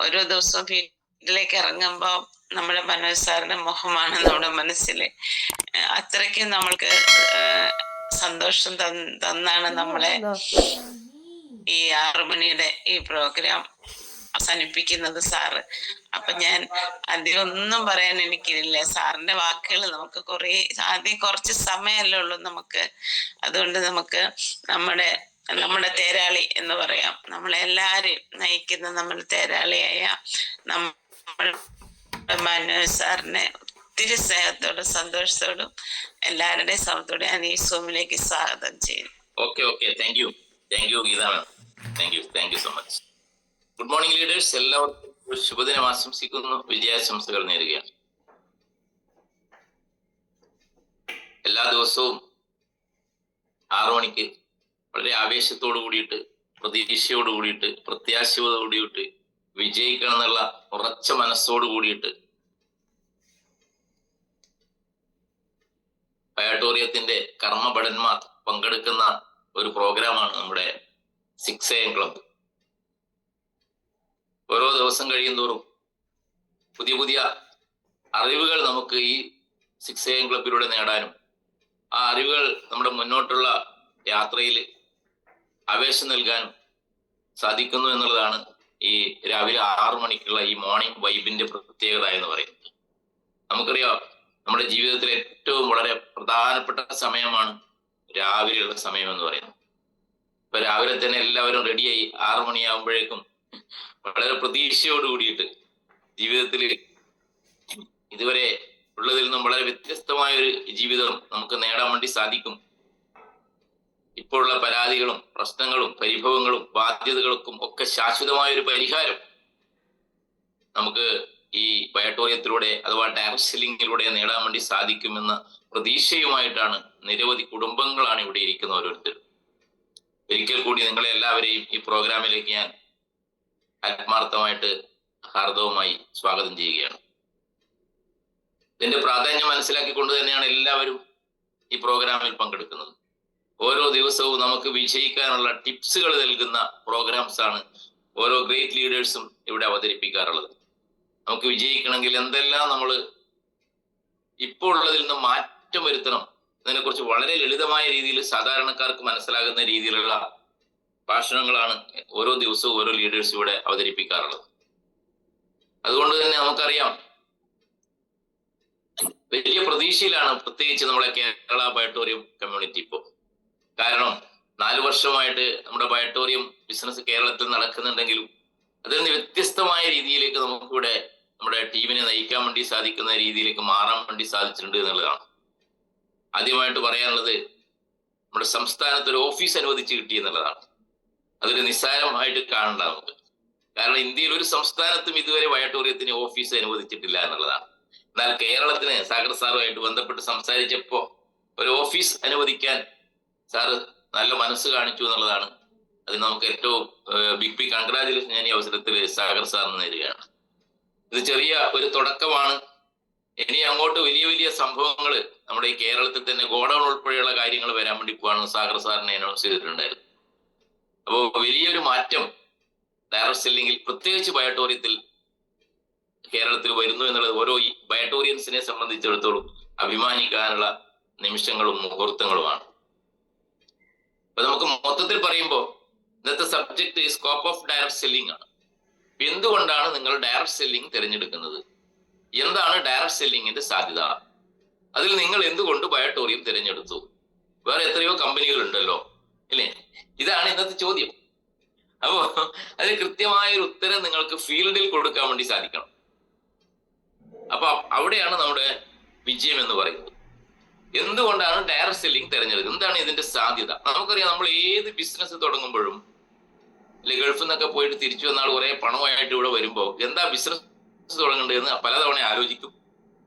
ഓരോ ദിവസവും ഫീൽഡിലേക്ക് ഇറങ്ങുമ്പോൾ നമ്മുടെ മനോജ് സാറിന്റെ മുഖമാണ് നമ്മുടെ മനസ്സിൽ. അത്രയ്ക്കും നമ്മൾക്ക് സന്തോഷം തന്നാണ് നമ്മളെ ഈ 6 മണിയുടെ ഈ പ്രോഗ്രാം അവസാനിപ്പിക്കുന്നത് സാറ്. അപ്പൊ ഞാൻ അതിലൊന്നും പറയാൻ എനിക്കില്ല. സാറിന്റെ വാക്കുകൾ നമുക്ക് ആദ്യം കുറച്ച് സമയമല്ലേ ഉള്ളൂ നമുക്ക്. അതുകൊണ്ട് നമുക്ക് നമ്മുടെ തേരാളി എന്ന് പറയാം, നമ്മളെല്ലാരെയും നയിക്കുന്ന നമ്മുടെ തേരാളിയായ നമ്മുടെ മനോജ് സാറിനെ ഒത്തിരി സ്നേഹത്തോടും സന്തോഷത്തോടും എല്ലാവരുടെയും സമയത്തോടെ ഞാൻ ഈ സൂമിലേക്ക് സ്വാഗതം ചെയ്യുന്നു. Okay thank you Geetha ma'am. Thank you so much. Good morning leaders, എല്ലാവർക്കും ശുഭദിനം ആശംസിക്കുന്നു, വിജയാശംസകൾ നേരുകയാണ്. എല്ലാ ദിവസവും 6 മണിക്ക് വളരെ ആവേശത്തോടു കൂടിയിട്ട്, പ്രതീക്ഷയോട് കൂടിയിട്ട്, പ്രത്യാശയോട് കൂടിയിട്ട് വിജയിക്കണം എന്നുള്ള ഉറച്ച മനസ്സോട് കൂടിയിട്ട് പയാട്ടോറിയത്തിന്റെ കർമ്മഭടന്മാർ പങ്കെടുക്കുന്ന ഒരു പ്രോഗ്രാമാണ് നമ്മുടെ 6 AM ക്ലബ്. ഓരോ ദിവസം കഴിയുന്തോറും പുതിയ പുതിയ അറിവുകൾ നമുക്ക് ഈ 6 AM ക്ലബിലൂടെ നേടാനും ആ അറിവുകൾ നമ്മുടെ മുന്നോട്ടുള്ള യാത്രയിൽ ആവേശം നൽകാനും സാധിക്കുന്നു എന്നുള്ളതാണ് ഈ രാവിലെ 6 മണിക്കുള്ള ഈ മോർണിംഗ് വൈബിന്റെ പ്രത്യേകത എന്ന് പറയുന്നത്. നമുക്കറിയാം, നമ്മുടെ ജീവിതത്തിലെ ഏറ്റവും വളരെ പ്രധാനപ്പെട്ട സമയമാണ് രാവിലെയുള്ള സമയം എന്ന് പറയുന്നത്. ഇപ്പൊ രാവിലെ തന്നെ എല്ലാവരും റെഡിയായി 6 മണിയാകുമ്പോഴേക്കും വളരെ പ്രതീക്ഷയോട് കൂടിയിട്ട് ജീവിതത്തിൽ ഇതുവരെ ഉള്ളതിൽ നിന്നും വളരെ വ്യത്യസ്തമായ ഒരു ജീവിതം നമുക്ക് നേടാൻ വേണ്ടി സാധിക്കും. ഇപ്പോഴുള്ള പരാതികളും പ്രശ്നങ്ങളും പരിഭവങ്ങളും ബാധ്യതകൾക്കും ഒക്കെ ശാശ്വതമായ ഒരു പരിഹാരം നമുക്ക് ഈ പയാട്ടോറിയത്തിലൂടെ അഥവാ ഡയറക്ട് സെല്ലിങ്ങിലൂടെ നേടാൻ വേണ്ടി സാധിക്കുമെന്ന പ്രതീക്ഷയുമായിട്ടാണ് നിരവധി കുടുംബങ്ങളാണ് ഇവിടെ ഇരിക്കുന്ന ഓരോരുത്തരും. ഒരിക്കൽ കൂടി നിങ്ങളെ എല്ലാവരെയും ഈ പ്രോഗ്രാമിലേക്ക് ഞാൻ ആത്മാർത്ഥമായിട്ട് ഹാർദവുമായി സ്വാഗതം ചെയ്യുകയാണ്. ഇതിന്റെ പ്രാധാന്യം മനസ്സിലാക്കിക്കൊണ്ട് തന്നെയാണ് എല്ലാവരും ഈ പ്രോഗ്രാമിൽ പങ്കെടുക്കുന്നത്. ഓരോ ദിവസവും നമുക്ക് വിജയിക്കാനുള്ള ടിപ്സുകൾ നൽകുന്ന പ്രോഗ്രാംസ് ആണ് ഓരോ ഗ്രേറ്റ് ലീഡേഴ്സും ഇവിടെ അവതരിപ്പിക്കാറുള്ളത്. നമുക്ക് വിജയിക്കണമെങ്കിൽ എന്തെല്ലാം നമ്മൾ ഇപ്പോൾ ഉള്ളതിൽ നിന്ന് മാറ്റം വരുത്തണം, ഇതിനെക്കുറിച്ച് വളരെ ലളിതമായ രീതിയിൽ സാധാരണക്കാർക്ക് മനസ്സിലാകുന്ന രീതിയിലുള്ള ഭാഷണങ്ങളാണ് ഓരോ ദിവസവും ഓരോ ലീഡേഴ്സ് ഇവിടെ അവതരിപ്പിക്കാറുള്ളത്. അതുകൊണ്ട് തന്നെ നമുക്കറിയാം, വലിയ പ്രതീക്ഷയിലാണ് പ്രത്യേകിച്ച് നമ്മുടെ കേരള പയാട്ടോറിയം കമ്മ്യൂണിറ്റി ഇപ്പോൾ. കാരണം 4 വർഷമായിട്ട് നമ്മുടെ പയാട്ടോറിയം ബിസിനസ് കേരളത്തിൽ നടക്കുന്നുണ്ടെങ്കിലും അതിൽ നിന്ന് വ്യത്യസ്തമായ രീതിയിലേക്ക് നമുക്കിവിടെ നമ്മുടെ ടീമിനെ നയിക്കാൻ വേണ്ടി സാധിക്കുന്ന രീതിയിലേക്ക് മാറാൻ വേണ്ടി സാധിച്ചിട്ടുണ്ട് എന്നുള്ളതാണ്. ആദ്യമായിട്ട് പറയാനുള്ളത്, നമ്മുടെ സംസ്ഥാനത്ത് ഒരു ഓഫീസ് അനുവദിച്ച് കിട്ടി എന്നുള്ളതാണ്. അതൊരു നിസ്സാരമായിട്ട് കാണണ്ട നമുക്ക്. കാരണം ഇന്ത്യയിൽ ഒരു സംസ്ഥാനത്തും ഇതുവരെ പയാട്ടോറിയത്തിന് ഓഫീസ് അനുവദിച്ചിട്ടില്ല എന്നുള്ളതാണ്. എന്നാൽ കേരളത്തിന് സാഗർ സാറുമായിട്ട് ബന്ധപ്പെട്ട് സംസാരിച്ചപ്പോൾ ഒരു ഓഫീസ് അനുവദിക്കാൻ സാറ് നല്ല മനസ്സ് കാണിച്ചു എന്നുള്ളതാണ്. അത് നമുക്ക് ഏറ്റവും ബിഗ് കൺഗ്രാജുലേഷൻ ഞാൻ ഈ അവസരത്തിൽ സാഗർ സാറിന് നേരുകയാണ്. ഇത് ചെറിയ ഒരു തുടക്കമാണ്. ഇനി അങ്ങോട്ട് വലിയ വലിയ സംഭവങ്ങൾ നമ്മുടെ ഈ കേരളത്തിൽ തന്നെ ഗോഡൌൺ ഉൾപ്പെടെയുള്ള കാര്യങ്ങൾ വരാൻ വേണ്ടി പോവാണെന്ന് സാഗർ സാറിനെ അനൗൺസ് ചെയ്തിട്ടുണ്ടായിരുന്നു. അപ്പോൾ വലിയൊരു മാറ്റം ഡയറക്ട് സെല്ലിങ്ങിൽ പ്രത്യേകിച്ച് പയാട്ടോറിയത്തിൽ കേരളത്തിൽ വരുന്നു എന്നുള്ളത് ഓരോ പയാട്ടോറിയൻസിനെ സംബന്ധിച്ചിടത്തോളം അഭിമാനിക്കാനുള്ള നിമിഷങ്ങളും മുഹൂർത്തങ്ങളുമാണ്. അപ്പൊ നമുക്ക് മൊത്തത്തിൽ പറയുമ്പോൾ ഇന്നത്തെ subject scope of direct selling ആണ്. എന്തുകൊണ്ടാണ് നിങ്ങൾ ഡയറക്ട് സെല്ലിംഗ് തിരഞ്ഞെടുക്കുന്നത്? എന്താണ് ഡയറക്ട് സെല്ലിങ്ങിന്റെ സാധ്യത? അതിൽ നിങ്ങൾ എന്തുകൊണ്ട് പയാട്ടോറിയം തിരഞ്ഞെടുത്തു? വേറെ എത്രയോ കമ്പനികൾ ഉണ്ടല്ലോ, അല്ലേ? ഇതാണ് ഇന്നത്തെ ചോദ്യം. അപ്പോ അതിന് കൃത്യമായ ഒരു ഉത്തരം നിങ്ങൾക്ക് ഫീൽഡിൽ കൊടുക്കാൻ വേണ്ടി സാധിക്കണം. അപ്പൊ അവിടെയാണ് നമ്മുടെ വിജയം എന്ന് പറയുന്നത്. എന്തുകൊണ്ടാണ് ഡയറക്ട് സെല്ലിംഗ് തിരഞ്ഞെടുക്കുന്നത്? എന്താണ് ഇതിന്റെ സാധ്യത? നമുക്കറിയാം, നമ്മൾ ഏത് ബിസിനസ് തുടങ്ങുമ്പോഴും അല്ലെ ഗൾഫിൽ നിന്നൊക്കെ പോയിട്ട് തിരിച്ചു വന്നാൽ കുറെ പണമായിട്ട് ഇവിടെ വരുമ്പോൾ എന്താ ബിസിനസ് തുടങ്ങേണ്ടതെന്ന് പലതവണ ആലോചിക്കും,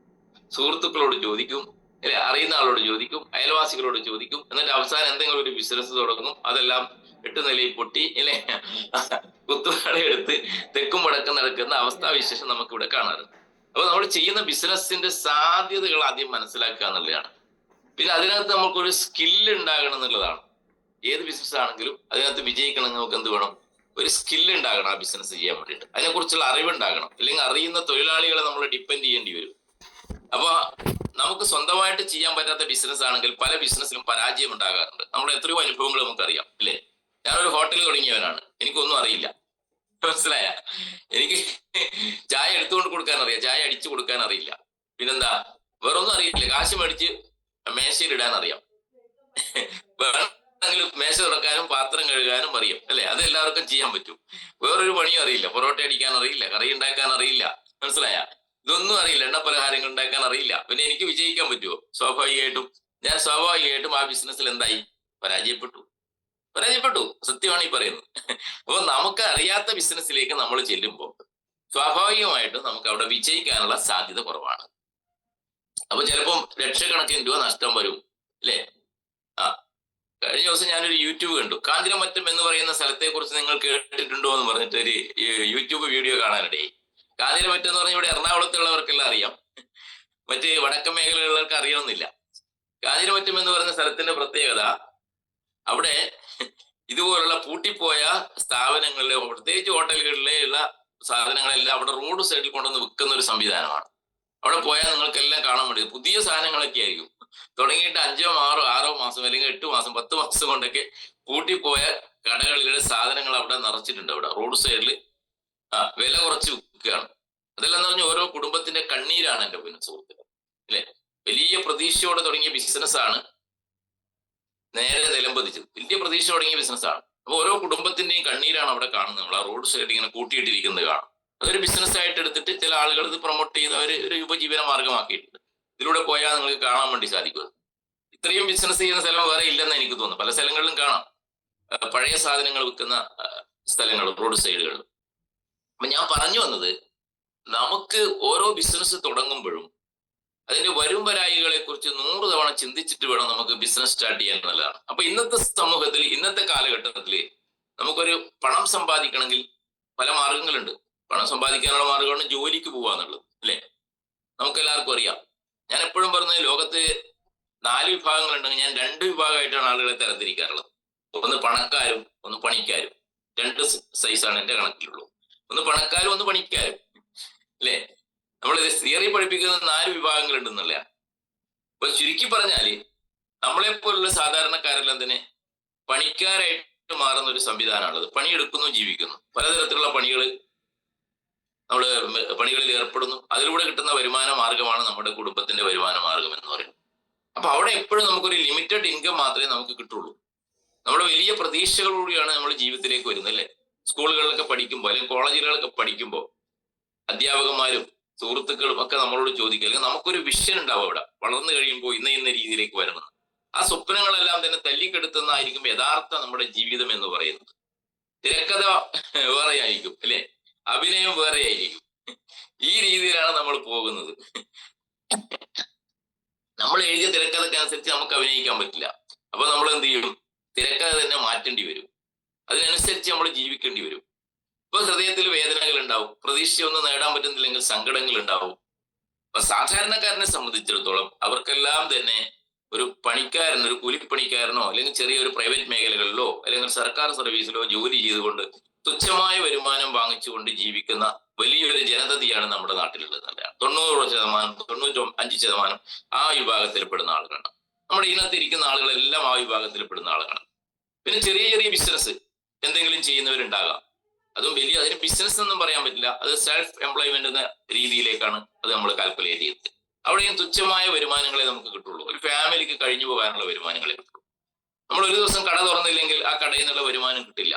സുഹൃത്തുക്കളോട് ചോദിക്കും, അല്ലെ അറിയുന്ന ആളോട് ചോദിക്കും, അയൽവാസികളോട് ചോദിക്കും. എന്നിട്ട് അവസാനം എന്തെങ്കിലും ഒരു ബിസിനസ് തുടങ്ങും. അതെല്ലാം 8 നിലയിൽ പൊട്ടി, അല്ലെ കുത്തുവാള എടുത്ത് തെക്കും വടക്കും നടക്കുന്ന അവസ്ഥാവിശേഷം നമുക്ക് ഇവിടെ കാണാറുണ്ട്. അപ്പൊ നമ്മൾ ചെയ്യുന്ന ബിസിനസിന്റെ സാധ്യതകൾ ആദ്യം മനസ്സിലാക്കുക എന്നുള്ളതാണ്. പിന്നെ അതിനകത്ത് നമുക്കൊരു സ്കില്ല് ഉണ്ടാകണം എന്നുള്ളതാണ്. ഏത് ബിസിനസ് ആണെങ്കിലും അതിനകത്ത് വിജയിക്കണമെങ്കിൽ നമുക്ക് എന്ത് വേണം? ഒരു സ്കില്ല് ഉണ്ടാകണം ആ ബിസിനസ് ചെയ്യാൻ വേണ്ടിയിട്ട്. അതിനെക്കുറിച്ചുള്ള അറിവുണ്ടാകണം. അല്ലെങ്കിൽ അറിയുന്ന തൊഴിലാളികളെ നമ്മൾ ഡിപ്പെൻഡ് ചെയ്യേണ്ടി വരും. അപ്പൊ നമുക്ക് സ്വന്തമായിട്ട് ചെയ്യാൻ പറ്റാത്ത ബിസിനസ് ആണെങ്കിൽ പല ബിസിനസ്സിലും പരാജയം ഉണ്ടാകാറുണ്ട്. നമ്മുടെ എത്രയോ അനുഭവങ്ങൾ നമുക്കറിയാം അല്ലേ. ഞാനൊരു ഹോട്ടൽ തുടങ്ങിയവനാണ്, എനിക്കൊന്നും അറിയില്ല, മനസ്സിലായ. എനിക്ക് ചായ എടുത്തുകൊണ്ട് കൊടുക്കാൻ അറിയാം, ചായ അടിച്ചു കൊടുക്കാൻ അറിയില്ല. പിന്നെന്താ, വേറൊന്നും അറിയില്ല. കാശ് മേടിച്ച് മേശയിൽ ഇടാൻ അറിയാം. വേണമെങ്കിൽ മേശ തുറക്കാനും പാത്രം കഴുകാനും അറിയാം അല്ലെ. അത് എല്ലാവർക്കും ചെയ്യാൻ പറ്റും. വേറൊരു പണിയും അറിയില്ല. പൊറോട്ട അടിക്കാൻ അറിയില്ല, കറി ഉണ്ടാക്കാൻ അറിയില്ല, മനസ്സിലായ. ഇതൊന്നും അറിയില്ല. എണ്ണ പലഹാരങ്ങൾ ഉണ്ടാക്കാൻ അറിയില്ല. പിന്നെ എനിക്ക് വിജയിക്കാൻ പറ്റുമോ? സ്വാഭാവികമായിട്ടും ആ ബിസിനസ്സിൽ എന്തായി? പരാജയപ്പെട്ടു. സത്യമാണ് ഈ പറയുന്നത്. അപ്പൊ നമുക്ക് അറിയാത്ത ബിസിനസ്സിലേക്ക് നമ്മൾ ചെല്ലുമ്പോൾ സ്വാഭാവികമായിട്ടും നമുക്ക് അവിടെ വിജയിക്കാനുള്ള സാധ്യത കുറവാണ്. അപ്പൊ ചിലപ്പം ലക്ഷക്കണക്കിന് രൂപ നഷ്ടം വരും അല്ലേ. കഴിഞ്ഞ ദിവസം ഞാനൊരു യൂട്യൂബ് കണ്ടു. കാഞ്ഞിരമറ്റം എന്ന് പറയുന്ന സ്ഥലത്തെ കുറിച്ച് നിങ്ങൾ കേട്ടിട്ടുണ്ടോ എന്ന് പറഞ്ഞിട്ട് ഒരു യൂട്യൂബ് വീഡിയോ കാണാനിടയായി. കാഞ്ഞിരമറ്റം എന്ന് പറഞ്ഞാൽ ഇവിടെ എറണാകുളത്തുള്ളവർക്കെല്ലാം അറിയാം, മറ്റ് വടക്കൻ മേഖലകളിലേക്ക് അറിയണമെന്നില്ല. കാഞ്ഞിരമറ്റം എന്ന് പറയുന്ന സ്ഥലത്തിന്റെ പ്രത്യേകത, അവിടെ ഇതുപോലുള്ള പൂട്ടിപ്പോയ സ്ഥാപനങ്ങളിലെ പ്രത്യേകിച്ച് ഹോട്ടലുകളിലെ ഉള്ള സാധനങ്ങളെല്ലാം അവിടെ റോഡ് സൈഡിൽ കൊണ്ടുവന്ന് വിൽക്കുന്ന ഒരു സംവിധാനമാണ്. അവിടെ പോയാൽ നിങ്ങൾക്കെല്ലാം കാണാൻ വേണ്ടി പുതിയ സാധനങ്ങളൊക്കെ ആയിരിക്കും. തുടങ്ങിയിട്ട് 5 മാസം അല്ലെങ്കിൽ 8 മാസം 10 മാസം കൊണ്ടൊക്കെ പൂട്ടിപ്പോയ കടകളിലെ സാധനങ്ങൾ അവിടെ നിറച്ചിട്ടുണ്ട്. അവിടെ റോഡ് സൈഡിൽ വില കുറച്ച് വിൽക്കുകയാണ്. അതെല്ലാം എന്ന് പറഞ്ഞാൽ ഓരോ കുടുംബത്തിന്റെ കണ്ണീരാണ് എൻ്റെ പിന്നെ സുഹൃത്തുക്കൾ അല്ലെ. വലിയ പ്രതീക്ഷയോടെ തുടങ്ങിയ ബിസിനസ്സാണ് നേരെ നിലംപതിച്ചത്. വലിയ പ്രതീക്ഷ തുടങ്ങിയ ബിസിനസ്സാണ്. അപ്പൊ ഓരോ കുടുംബത്തിന്റെയും കണ്ണീരാണ് അവിടെ കാണുന്നത്. നമ്മൾ ആ റോഡ് സൈഡിൽ ഇങ്ങനെ കൂട്ടിയിട്ടിരിക്കുന്നത് കാണും. അതൊരു ബിസിനസ് ആയിട്ട് എടുത്തിട്ട് ചില ആളുകൾ ഇത് പ്രൊമോട്ട് ചെയ്ത് അവർ ഒരു ഉപജീവന മാർഗമാക്കിയിട്ടുണ്ട്. ഇതിലൂടെ പോയാൽ നിങ്ങൾക്ക് കാണാൻ വേണ്ടി സാധിക്കും. ഇത്രയും ബിസിനസ് ചെയ്യുന്ന സ്ഥലം വേറെ ഇല്ലെന്ന് എനിക്ക് തോന്നുന്നു. പല സ്ഥലങ്ങളിലും കാണാം പഴയ സാധനങ്ങൾ വിൽക്കുന്ന സ്ഥലങ്ങൾ റോഡ് സൈഡുകളിൽ. അപ്പൊ ഞാൻ പറഞ്ഞു വന്നത്, നമുക്ക് ഓരോ ബിസിനസ് തുടങ്ങുമ്പോഴും അതിന്റെ വരും വരായികളെ കുറിച്ച് 100 തവണ ചിന്തിച്ചിട്ട് വേണം നമുക്ക് ബിസിനസ് സ്റ്റാർട്ട് ചെയ്യാൻ എന്നുള്ളതാണ്. അപ്പൊ ഇന്നത്തെ സമൂഹത്തിൽ, ഇന്നത്തെ കാലഘട്ടത്തിൽ നമുക്കൊരു പണം സമ്പാദിക്കണമെങ്കിൽ പല മാർഗങ്ങളുണ്ട്. പണം സമ്പാദിക്കാനുള്ള മാർഗമാണ് ജോലിക്ക് പോവാന്നുള്ളത് അല്ലെ. നമുക്ക് എല്ലാവർക്കും അറിയാം. ഞാൻ എപ്പോഴും പറഞ്ഞത്, ലോകത്ത് 4 വിഭാഗങ്ങളുണ്ടെങ്കിൽ ഞാൻ 2 വിഭാഗമായിട്ടാണ് ആളുകളെ തരംതിരിക്കാറുള്ളത്. ഒന്ന് പണക്കാരും ഒന്ന് പണിക്കാരും. 2 സൈസാണ് എന്റെ കണക്കിലുള്ളൂ. ഒന്ന് പണക്കാരും ഒന്ന് പണിക്കാരും അല്ലെ. നമ്മൾ തിയറി പഠിപ്പിക്കുന്ന 4 വിഭാഗങ്ങളുണ്ടെന്നുള്ള. അപ്പൊ ചുരുക്കി പറഞ്ഞാല് നമ്മളെപ്പോലുള്ള സാധാരണക്കാരെല്ലാം തന്നെ പണിക്കാരായിട്ട് മാറുന്ന ഒരു സംവിധാനമാണുള്ളത്. പണിയെടുക്കുന്നു, ജീവിക്കുന്നു, പലതരത്തിലുള്ള പണികളിൽ ഏർപ്പെടുന്നു. അതിലൂടെ കിട്ടുന്ന വരുമാന മാർഗമാണ് നമ്മുടെ കുടുംബത്തിന്റെ വരുമാന മാർഗം എന്ന് പറയുന്നത്. അപ്പൊ അവിടെ എപ്പോഴും നമുക്കൊരു ലിമിറ്റഡ് ഇൻകം മാത്രമേ നമുക്ക് കിട്ടുള്ളൂ. നമ്മുടെ വലിയ പ്രതീക്ഷകളോടെയാണ് നമ്മൾ ജീവിതത്തിലേക്ക് വരുന്നത് അല്ലെ. സ്കൂളുകളിലൊക്കെ പഠിക്കുമ്പോൾ അല്ലെങ്കിൽ കോളേജുകളിലൊക്കെ പഠിക്കുമ്പോൾ അധ്യാപകന്മാരും സുഹൃത്തുക്കളും ഒക്കെ നമ്മളോട് ചോദിക്കുക, അല്ലെങ്കിൽ നമുക്കൊരു വിഷൻ ഉണ്ടാവും അവിടെ വളർന്നു കഴിയുമ്പോൾ ഇന്ന രീതിയിലേക്ക് വരണം. ആ സ്വപ്നങ്ങളെല്ലാം തന്നെ തല്ലിക്കെടുത്തുന്നതായിരിക്കും യഥാർത്ഥ നമ്മുടെ ജീവിതം എന്ന് പറയുന്നത്. തിരക്കഥ വേറെ ആയിരിക്കും അല്ലെ, അഭിനയം വേറെ ആയിരിക്കും. ഈ രീതിയിലാണ് നമ്മൾ പോകുന്നത്. നമ്മൾ എഴുതിയ തിരക്കഥക്കനുസരിച്ച് നമുക്ക് അഭിനയിക്കാൻ പറ്റില്ല. അപ്പൊ നമ്മൾ എന്ത് ചെയ്യും? തിരക്കഥ തന്നെ മാറ്റേണ്ടി വരും. അതിനനുസരിച്ച് നമ്മൾ ജീവിക്കേണ്ടി വരും. ഇപ്പൊ ഹൃദയത്തിൽ വേദനകൾ ഉണ്ടാവും, പ്രതീക്ഷയൊന്നും നേടാൻ പറ്റുന്നില്ലെങ്കിൽ സങ്കടങ്ങൾ ഉണ്ടാവും. അപ്പൊ സാധാരണക്കാരനെ സംബന്ധിച്ചിടത്തോളം അവർക്കെല്ലാം തന്നെ ഒരു പണിക്കാരൻ, ഒരു കൂലിപ്പണിക്കാരനോ അല്ലെങ്കിൽ ചെറിയൊരു പ്രൈവറ്റ് മേഖലകളിലോ അല്ലെങ്കിൽ സർക്കാർ സർവീസിലോ ജോലി ചെയ്തുകൊണ്ട് തുച്ഛമായ വരുമാനം വാങ്ങിച്ചുകൊണ്ട് ജീവിക്കുന്ന വലിയൊരു ജനതയാണ് നമ്മുടെ നാട്ടിലുള്ളത്. 90%, 95% ആ വിഭാഗത്തിൽപ്പെടുന്ന ആളുകളാണ്. നമ്മുടെ ഇന്നത്തെ ഇരിക്കുന്ന ആളുകളെല്ലാം ആ വിഭാഗത്തിൽപ്പെടുന്ന ആളുകളാണ്. പിന്നെ ചെറിയ ചെറിയ ബിസിനസ് എന്തെങ്കിലും ചെയ്യുന്നവരുണ്ടാകാം. അതും അതിന് ബിസിനസ് ഒന്നും പറയാൻ പറ്റില്ല. അത് സെൽഫ് എംപ്ലോയ്മെന്റ് എന്ന രീതിയിലേക്കാണ് അത് നമ്മൾ കാൽക്കുലേറ്റ് ചെയ്തത്. അവിടെയും തുച്ഛമായ വരുമാനങ്ങളെ നമുക്ക് കിട്ടുള്ളൂ. ഒരു ഫാമിലിക്ക് കഴിഞ്ഞു പോകാനുള്ള വരുമാനങ്ങളെ കിട്ടുള്ളൂ. നമ്മൾ ഒരു ദിവസം കട തുറന്നില്ലെങ്കിൽ ആ കടയിൽ നിന്നുള്ള വരുമാനം കിട്ടില്ല.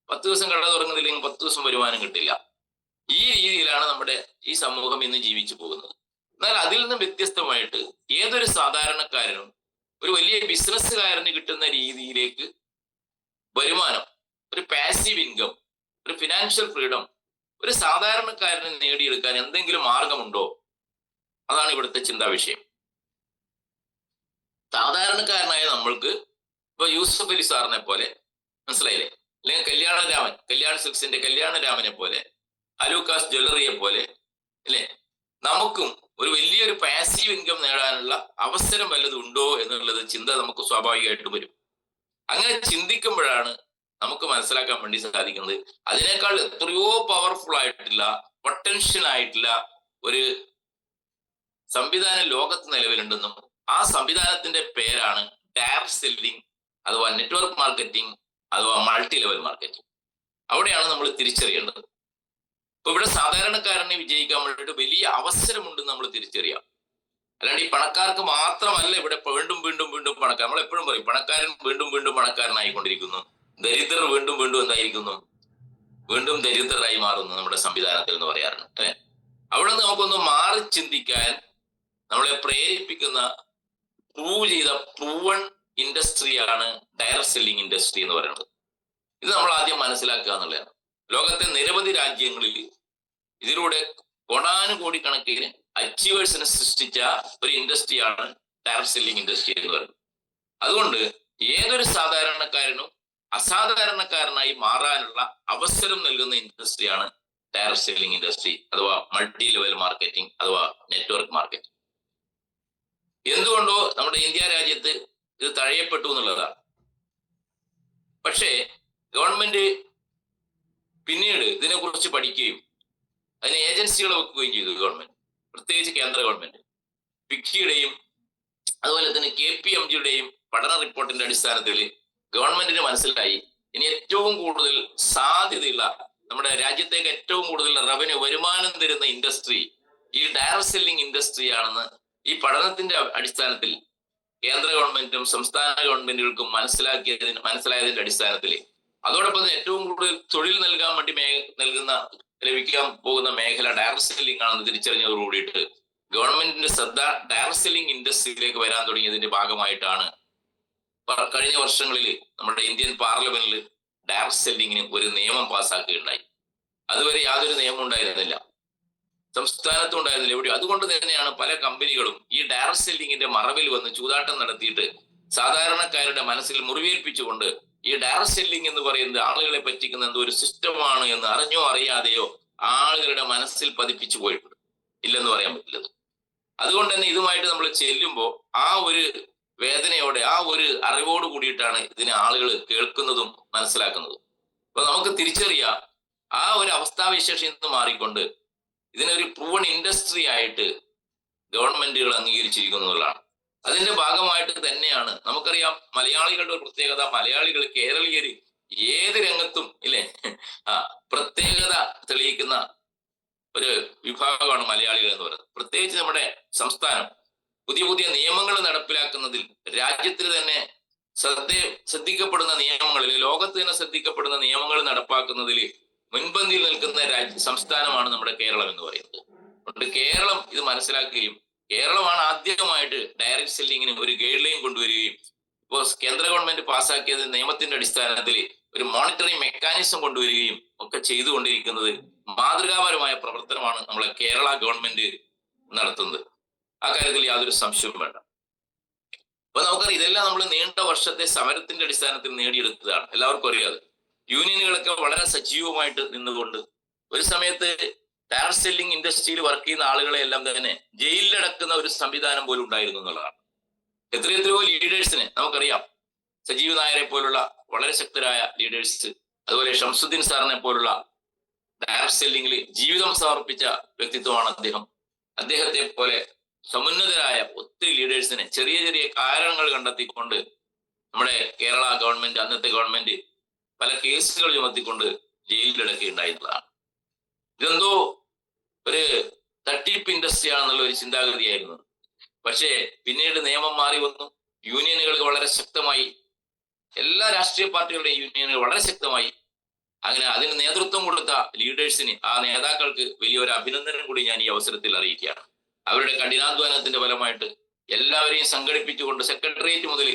10 ദിവസം കട തുറന്നില്ലെങ്കിൽ 10 ദിവസം വരുമാനം കിട്ടില്ല. ഈ രീതിയിലാണ് നമ്മുടെ ഈ സമൂഹം ഇന്ന് ജീവിച്ചു പോകുന്നത്. എന്നാൽ അതിൽ നിന്നും വ്യത്യസ്തമായിട്ട് ഏതൊരു സാധാരണക്കാരനും ഒരു വലിയ ബിസിനസ്സുകാരന് കിട്ടുന്ന രീതിയിലേക്ക് വരുമാനം, ഒരു പാസീവ് ഇൻകം, ഒരു ഫിനാൻഷ്യൽ ഫ്രീഡം ഒരു സാധാരണക്കാരന് നേടിയെടുക്കാൻ എന്തെങ്കിലും മാർഗമുണ്ടോ? അതാണ് ഇവിടുത്തെ ചിന്താ വിഷയം. സാധാരണക്കാരനായ നമ്മൾക്ക് ഇപ്പൊ യൂസഫ് അലി സാറിനെ പോലെ, മനസ്സിലായില്ലേ, അല്ലെങ്കിൽ കല്യാൺ സിൽക്സിന്റെ കല്യാണരാമനെ പോലെ, അലൂക്കാസ് ജ്വല്ലറിയെ പോലെ അല്ലെ, നമുക്കും ഒരു വലിയൊരു പാസീവ് ഇൻകം നേടാനുള്ള അവസരം വല്ലതും ഉണ്ടോ എന്നുള്ളത് ചിന്ത നമുക്ക് സ്വാഭാവികമായിട്ട് വരും. അങ്ങനെ ചിന്തിക്കുമ്പോഴാണ് നമുക്ക് മനസ്സിലാക്കാൻ വേണ്ടി സാധിക്കുന്നത് അതിനേക്കാൾ എത്രയോ പവർഫുൾ ആയിട്ടുള്ള പൊട്ടൻഷ്യൽ ആയിട്ടുള്ള ഒരു സംവിധാനം ലോകത്ത് നിലവിലുണ്ടെന്നും ആ സംവിധാനത്തിന്റെ പേരാണ് ഡയറക്ട് സെല്ലിംഗ് അഥവാ നെറ്റ്വർക്ക് മാർക്കറ്റിംഗ് അഥവാ മൾട്ടി ലെവൽ മാർക്കറ്റിംഗ്. അവിടെയാണ് നമ്മൾ തിരിച്ചറിയേണ്ടത്. ഇപ്പൊ ഇവിടെ സാധാരണക്കാരനെ വിജയിക്കാൻ വേണ്ടിയിട്ട് വലിയ അവസരമുണ്ടെന്ന് നമ്മൾ തിരിച്ചറിയാം. അല്ലാണ്ട് ഈ പണക്കാർക്ക് മാത്രമല്ല ഇവിടെ വീണ്ടും വീണ്ടും വീണ്ടും പണക്കാർ. നമ്മൾ എപ്പോഴും പറയും പണക്കാരൻ വീണ്ടും വീണ്ടും പണക്കാരനായിക്കൊണ്ടിരിക്കുന്നു, ദരിദ്രർ വീണ്ടും വീണ്ടും എന്തായിരിക്കുന്നു, വീണ്ടും ദരിദ്രരായി മാറുന്നു നമ്മുടെ സംവിധാനത്തിൽ എന്ന് പറയാറുണ്ട് അല്ലെ. അവിടെ നമുക്കൊന്ന് മാറി ചിന്തിക്കാൻ നമ്മളെ പ്രേരിപ്പിക്കുന്ന പ്രൂവൺ ഇൻഡസ്ട്രിയാണ് ഡയറക്ട് സെല്ലിംഗ് ഇൻഡസ്ട്രി എന്ന് പറയുന്നത്. ഇത് നമ്മൾ ആദ്യം മനസ്സിലാക്കുക എന്നുള്ളതാണ്. ലോകത്തെ നിരവധി രാജ്യങ്ങളിൽ ഇതിലൂടെ കോടാനുകോടി കണക്കിന് അച്ചീവേഴ്സിനെ സൃഷ്ടിച്ച ഒരു ഇൻഡസ്ട്രിയാണ് ഡയറക്ട് സെല്ലിംഗ് ഇൻഡസ്ട്രി എന്ന് പറയുന്നത്. അതുകൊണ്ട് ഏതൊരു സാധാരണക്കാരനും അസാധാരണക്കാരനായി മാറാനുള്ള അവസരം നൽകുന്ന ഇൻഡസ്ട്രിയാണ് ഡയറക്ട് സെല്ലിംഗ് ഇൻഡസ്ട്രി അഥവാ മൾട്ടി ലെവൽ മാർക്കറ്റിംഗ് അഥവാ നെറ്റ്വർക്ക് മാർക്കറ്റിംഗ്. എന്തുകൊണ്ടോ നമ്മുടെ ഇന്ത്യ രാജ്യത്ത് ഇത് തഴയപ്പെട്ടു എന്നുള്ളതാണ്. പക്ഷേ ഗവൺമെന്റ് പിന്നീട് ഇതിനെക്കുറിച്ച് പഠിക്കുകയും അതിന് ഏജൻസികളെ വെക്കുകയും ചെയ്തു. ഗവൺമെന്റ്, പ്രത്യേകിച്ച് കേന്ദ്ര ഗവൺമെന്റ്, ഫിക്കിയുടെയും അതുപോലെ തന്നെ KPMGയുടെയും പഠന റിപ്പോർട്ടിന്റെ അടിസ്ഥാനത്തിൽ ഗവൺമെന്റിന് മനസ്സിലായി ഇനി ഏറ്റവും കൂടുതൽ സാധ്യതയുള്ള നമ്മുടെ രാജ്യത്തേക്ക് ഏറ്റവും കൂടുതൽ റവന്യൂ വരുമാനം തരുന്ന ഇൻഡസ്ട്രി ഈ ഡയറക്ട് സെല്ലിംഗ് ഇൻഡസ്ട്രി ആണെന്ന് ഈ പഠനത്തിന്റെ അടിസ്ഥാനത്തിൽ കേന്ദ്ര ഗവൺമെന്റും സംസ്ഥാന ഗവൺമെന്റുകൾക്കും മനസ്സിലായതിന്റെ അടിസ്ഥാനത്തിൽ അതോടൊപ്പം തന്നെ ഏറ്റവും കൂടുതൽ തൊഴിൽ നൽകാൻ വേണ്ടി ലഭിക്കാൻ പോകുന്ന മേഖല ഡയറക്ട് സെല്ലിംഗ് ആണെന്ന് തിരിച്ചറിഞ്ഞതോട് കൂടിയിട്ട് ഗവൺമെന്റിന്റെ ശ്രദ്ധ ഡയറക്ട് സെല്ലിംഗ് ഇൻഡസ്ട്രിയിലേക്ക് വരാൻ തുടങ്ങിയതിന്റെ ഭാഗമായിട്ടാണ് കഴിഞ്ഞ വർഷങ്ങളിൽ നമ്മുടെ ഇന്ത്യൻ പാർലമെന്റിൽ ഡയറക്ട് സെല്ലിങ്ങിന് ഒരു നിയമം പാസ്സാക്കുകയുണ്ടായി. അതുവരെ യാതൊരു നിയമം ഉണ്ടായിരുന്നില്ല, സംസ്ഥാനത്തും ഉണ്ടായിരുന്നില്ല എവിടെയും. അതുകൊണ്ട് തന്നെയാണ് പല കമ്പനികളും ഈ ഡയറക്ട് സെല്ലിങ്ങിന്റെ മറവിൽ വന്ന് ചൂതാട്ടം നടത്തിയിട്ട് സാധാരണക്കാരുടെ മനസ്സിൽ മുറിവേൽപ്പിച്ചുകൊണ്ട് ഈ ഡയറക്ട് സെല്ലിംഗ് എന്ന് പറയുന്നത് ആളുകളെ പറ്റിക്കുന്ന എന്തോ ഒരു സിസ്റ്റമാണ് എന്ന് അറിഞ്ഞോ അറിയാതെയോ ആളുകളുടെ മനസ്സിൽ പതിപ്പിച്ചു പോയിട്ടുണ്ട്. ഇല്ലെന്ന് പറയാൻ പറ്റില്ല. അതുകൊണ്ട് തന്നെ ഇതുമായിട്ട് നമ്മൾ ചെല്ലുമ്പോൾ ആ ഒരു വേദനയോടെ ആ ഒരു അറിവോട് കൂടിയിട്ടാണ് ഇതിനെ ആളുകൾ കേൾക്കുന്നതും മനസ്സിലാക്കുന്നതും. അപ്പൊ നമുക്ക് തിരിച്ചറിയാം ആ ഒരു അവസ്ഥാവിശേഷം നിന്ന് മാറിക്കൊണ്ട് ഇതിനൊരു പ്രൂവൺ ഇൻഡസ്ട്രി ആയിട്ട് ഗവൺമെന്റുകൾ അംഗീകരിച്ചിരിക്കുന്നു എന്നുള്ളതാണ്. അതിന്റെ ഭാഗമായിട്ട് തന്നെയാണ് നമുക്കറിയാം മലയാളികളുടെ ഒരു പ്രത്യേകത. മലയാളികൾ, കേരളീയര് ഏത് രംഗത്തും ഇല്ലേ പ്രത്യേകത തെളിയിക്കുന്ന ഒരു വിഭാഗമാണ് മലയാളികൾ എന്ന് പറയുന്നത്. പ്രത്യേകിച്ച് നമ്മുടെ സംസ്ഥാനം പുതിയ പുതിയ നിയമങ്ങൾ നടപ്പിലാക്കുന്നതിൽ രാജ്യത്തിൽ തന്നെ ശ്രദ്ധിക്കപ്പെടുന്ന നിയമങ്ങളിൽ, ലോകത്ത് തന്നെ ശ്രദ്ധിക്കപ്പെടുന്ന നിയമങ്ങൾ നടപ്പാക്കുന്നതിൽ മുൻപന്തിയിൽ നിൽക്കുന്ന സംസ്ഥാനമാണ് നമ്മുടെ കേരളം എന്ന് പറയുന്നത്. അതുകൊണ്ട് കേരളം ഇത് മനസ്സിലാക്കുകയും കേരളമാണ് ആദ്യമായിട്ട് ഡയറക്ട് സെല്ലിങ്ങിന് ഒരു ഗൈഡ് ലൈൻ കൊണ്ടുവരികയും ഇപ്പോൾ കേന്ദ്ര ഗവൺമെന്റ് പാസ്സാക്കിയത് നിയമത്തിന്റെ അടിസ്ഥാനത്തിൽ ഒരു മോണിറ്ററിംഗ് മെക്കാനിസം കൊണ്ടുവരികയും ഒക്കെ ചെയ്തുകൊണ്ടിരിക്കുന്നത് മാതൃകാപരമായ പ്രവർത്തനമാണ് നമ്മളെ കേരള ഗവൺമെന്റ് നടത്തുന്നത്. ആ കാര്യത്തിൽ യാതൊരു സംശയവും വേണ്ട. അപ്പൊ നമുക്കറിയാം ഇതെല്ലാം നമ്മൾ നീണ്ട വർഷത്തെ സമരത്തിന്റെ അടിസ്ഥാനത്തിൽ നേടിയെടുത്തതാണ്. എല്ലാവർക്കും അറിയാതെ യൂണിയനുകളൊക്കെ വളരെ സജീവമായിട്ട് നിന്നുകൊണ്ട് ഒരു സമയത്ത് ഡയറക്ട് സെല്ലിംഗ് ഇൻഡസ്ട്രിയിൽ വർക്ക് ചെയ്യുന്ന ആളുകളെ എല്ലാം തന്നെ ജയിലിലടക്കുന്ന ഒരു സംവിധാനം പോലും ഉണ്ടായിരുന്നു എന്നുള്ളതാണ്. എത്രയെത്രയോ ലീഡേഴ്സിനെ നമുക്കറിയാം. സജീവ് നായരെ പോലുള്ള വളരെ ശക്തരായ ലീഡേഴ്സ്, അതുപോലെ ഷംസുദ്ദീൻ സാറിനെ പോലുള്ള ഡയറക്ട് സെല്ലിംഗിൽ ജീവിതം സമർപ്പിച്ച വ്യക്തിത്വമാണ് അദ്ദേഹം. അദ്ദേഹത്തെ പോലെ സമുന്നതരായ ഒത്തിരി ലീഡേഴ്സിനെ ചെറിയ ചെറിയ കാരണങ്ങൾ കണ്ടെത്തിക്കൊണ്ട് നമ്മുടെ കേരള ഗവൺമെന്റ്, അന്നത്തെ ഗവൺമെന്റ് പല കേസുകൾ ചുമത്തിക്കൊണ്ട് ജയിലിലടക്കുകയുണ്ടായിട്ടുള്ളതാണ്. ഇതെന്തോ ഒരു തട്ടിപ്പ് ഇൻഡസ്ട്രി ആണെന്നുള്ള ഒരു ചിന്താഗതിയായിരുന്നു. പക്ഷേ പിന്നീട് നിയമം മാറി വന്നു. യൂണിയനുകൾ വളരെ ശക്തമായി, എല്ലാ രാഷ്ട്രീയ പാർട്ടികളുടെയും യൂണിയനുകൾ വളരെ ശക്തമായി. അങ്ങനെ അതിന് നേതൃത്വം കൊടുത്ത ലീഡേഴ്സിന്, ആ നേതാക്കൾക്ക് വലിയൊരു അഭിനന്ദനം കൂടി ഞാൻ ഈ അവസരത്തിൽ അറിയിക്കുകയാണ്. അവരുടെ കഠിനാധ്വാനത്തിന്റെ ഫലമായിട്ട് എല്ലാവരെയും സംഘടിപ്പിച്ചുകൊണ്ട് സെക്രട്ടേറിയറ്റ് മുതൽ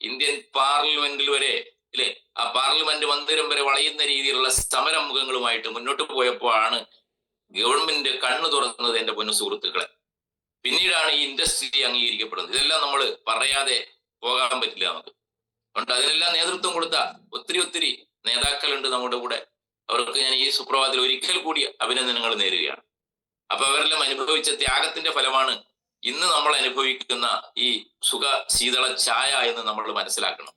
ഇന്ത്യൻ പാർലമെന്റിൽ വരെ ഇല്ലേ, ആ പാർലമെന്റ് മന്ദിരം വരെ വളയുന്ന രീതിയിലുള്ള സമരമുഖങ്ങളുമായിട്ട് മുന്നോട്ട് പോയപ്പോഴാണ് ഗവൺമെന്റ് കണ്ണു തുറന്നത്. എന്റെ പൊന്നു സുഹൃത്തുക്കളെ, പിന്നീടാണ് ഈ ഇൻഡസ്ട്രി അംഗീകരിക്കപ്പെടുന്നത്. ഇതെല്ലാം നമ്മൾ പറയാതെ പോകാൻ പറ്റില്ല നമുക്ക്. അതുകൊണ്ട് അതിനെല്ലാം നേതൃത്വം കൊടുത്ത ഒത്തിരി നേതാക്കളുണ്ട് നമ്മുടെ കൂടെ. അവർക്ക് ഞാൻ ഈ സുപ്രഭാതത്തിൽ ഒരിക്കൽ കൂടി അഭിനന്ദനങ്ങൾ നേരുകയാണ്. അപ്പൊ അവരെല്ലാം അനുഭവിച്ച ത്യാഗത്തിന്റെ ഫലമാണ് ഇന്ന് നമ്മൾ അനുഭവിക്കുന്ന ഈ സുഖ ശീതള ഛായ എന്ന് നമ്മൾ മനസ്സിലാക്കണം.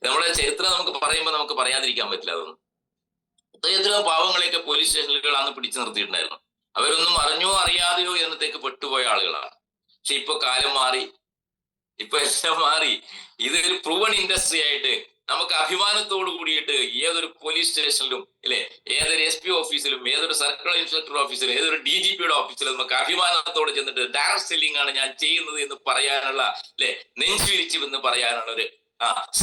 നമ്മുടെ ചരിത്രം നമുക്ക് പറയുമ്പോൾ നമുക്ക് പറയാതിരിക്കാൻ പറ്റില്ല അതൊന്നും. എത്രയോ പാവങ്ങളെയൊക്കെ പോലീസ് സ്റ്റേഷനുകളാണ് പിടിച്ചു നിർത്തിയിട്ടുണ്ടായിരുന്നു. അവരൊന്നും അറിഞ്ഞോ അറിയാതെയോ എന്നത്തേക്ക് പെട്ടുപോയ ആളുകളാണ്. പക്ഷെ ഇപ്പൊ കാലം മാറി, ഇപ്പൊ എല്ലാം മാറി. ഇതൊരു പ്രൂവൺ ഇൻഡസ്ട്രി ആയിട്ട് നമുക്ക് അഭിമാനത്തോട് കൂടിയിട്ട് ഏതൊരു പോലീസ് സ്റ്റേഷനിലും ഇല്ലേ, ഏതൊരു SP ഓഫീസിലും, ഏതൊരു സർക്കിൾ ഇൻസ്പെക്ടർ ഓഫീസിലും, ഏതൊരു DGPയുടെ ഓഫീസിലും നമുക്ക് അഭിമാനത്തോടെ ചെന്നിട്ട് ഡയറക്ട് സെല്ലിംഗ് ആണ് ഞാൻ ചെയ്യുന്നത് എന്ന് പറയാനുള്ള അല്ലെ, നെഞ്ചുവിരിച്ചു എന്ന് പറയാനുള്ള ഒരു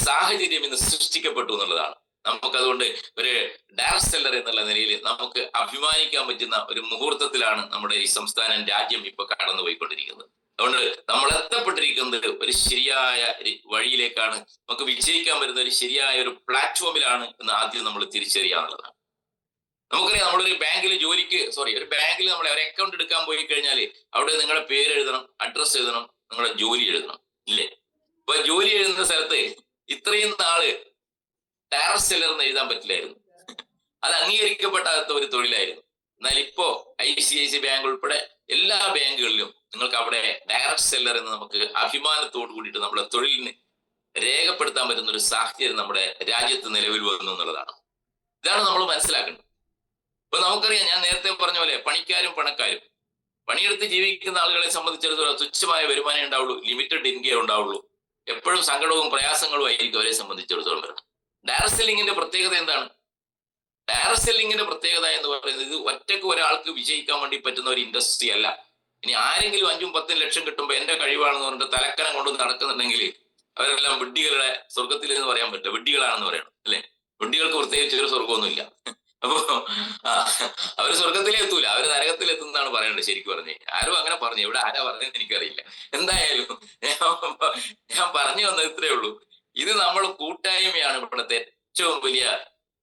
സാഹചര്യം ഇന്ന് സൃഷ്ടിക്കപ്പെട്ടു എന്നുള്ളതാണ്. നമുക്കതുകൊണ്ട് ഒരു ഡയറക്ട് സെല്ലർ എന്നുള്ള നിലയിൽ നമുക്ക് അഭിമാനിക്കാൻ പറ്റുന്ന ഒരു മുഹൂർത്തത്തിലാണ് നമ്മുടെ ഈ സംസ്ഥാനം, രാജ്യം ഇപ്പൊ കടന്നുപോയിക്കൊണ്ടിരിക്കുന്നത്. അതുകൊണ്ട് നമ്മൾ എത്തപ്പെട്ടിരിക്കുന്നത് ഒരു ശരിയായ വഴിയിലേക്കാണ്, നമുക്ക് വിജയിക്കാൻ വരുന്ന ഒരു ശരിയായ ഒരു പ്ലാറ്റ്ഫോമിലാണ് എന്ന് ആദ്യം നമ്മൾ തിരിച്ചറിയാന്നുള്ളതാണ്. നമുക്കറിയാം, നമ്മളൊരു ബാങ്കിൽ ഒരു ബാങ്കിൽ നമ്മൾ ഒരു അക്കൗണ്ട് എടുക്കാൻ പോയി കഴിഞ്ഞാൽ അവിടെ നിങ്ങളുടെ പേര് എഴുതണം, അഡ്രസ് എഴുതണം, നിങ്ങളുടെ ജോലി എഴുതണം, ഇല്ലേ? അപ്പൊ ജോലി എഴുതുന്ന സ്ഥലത്ത് ഇത്രയും നാള് ഡയറക്ട് സെല്ലർ എന്ന് എഴുതാൻ പറ്റില്ലായിരുന്നു. അത് അംഗീകരിക്കപ്പെടാത്ത ഒരു തൊഴിലായിരുന്നു. എന്നാൽ ഇപ്പോ ICICI ബാങ്ക് ഉൾപ്പെടെ എല്ലാ ബാങ്കുകളിലും നിങ്ങൾക്ക് അവിടെ ഡയറക്ട് സെല്ലർ എന്ന് നമുക്ക് അഭിമാനത്തോടു കൂടിയിട്ട് നമ്മുടെ തൊഴിലിന് രേഖപ്പെടുത്താൻ പറ്റുന്ന ഒരു സാഹചര്യം നമ്മുടെ രാജ്യത്ത് നിലവിൽ വന്നു എന്നുള്ളതാണ്. ഇതാണ് നമ്മൾ മനസ്സിലാക്കേണ്ടത്. ഇപ്പൊ നമുക്കറിയാം, ഞാൻ നേരത്തെ പറഞ്ഞ പോലെ പണിക്കാരും പണക്കാരും, പണിയെടുത്ത് ജീവിക്കുന്ന ആളുകളെ സംബന്ധിച്ചിടത്തോളം തുച്ഛമായ വരുമാനം ഉണ്ടാവുള്ളൂ, ലിമിറ്റഡ് ഇൻകം ഉണ്ടാവുള്ളൂ, എപ്പോഴും സങ്കടവും പ്രയാസങ്ങളും ആയിരിക്കും അവരെ സംബന്ധിച്ചിടത്തോളം വരുന്നത്. ഡയറക്ട് സെല്ലിങ്ങിന്റെ പ്രത്യേകത എന്താണ്? ഡയറക്ട് സെല്ലിങ്ങിന്റെ പ്രത്യേകത എന്ന് പറയുന്നത് ഇത് ഒറ്റക്ക് ഒരാൾക്ക് വിജയിക്കാൻ വേണ്ടി പറ്റുന്ന ഒരു ഇൻഡസ്ട്രി അല്ല. ഇനി ആരെങ്കിലും 5-10 ലക്ഷം കിട്ടുമ്പോൾ എന്റെ കഴിവാണെന്ന് പറഞ്ഞിട്ട് തലക്കനം കൊണ്ട് നടക്കുന്നുണ്ടെങ്കിൽ അവരെല്ലാം വിഡ്ഢികളുടെ സ്വർഗത്തിൽ എന്ന് പറയാൻ പറ്റില്ല, വിഡ്ഢികളാണെന്ന് പറയണം, അല്ലെ? വിഡ്ഢികൾക്ക് പ്രത്യേകിച്ച് ഒരു സ്വർഗമൊന്നുമില്ല. അപ്പോ അവര് സ്വർഗത്തിലേ എത്തൂല, അവര് നരകത്തിൽ എത്തുന്നതാണ് പറയേണ്ടത്. ശരിക്കും പറഞ്ഞേ ആരും അങ്ങനെ പറഞ്ഞു, ഇവിടെ ആരാ പറഞ്ഞതെന്ന് എനിക്കറിയില്ല. എന്തായാലും ഞാൻ പറഞ്ഞു വന്നത് ഇത്രയേ ഉള്ളൂ. ഇത് നമ്മൾ കൂട്ടായ്മയാണ് ഇവിടുത്തെ ഏറ്റവും വലിയ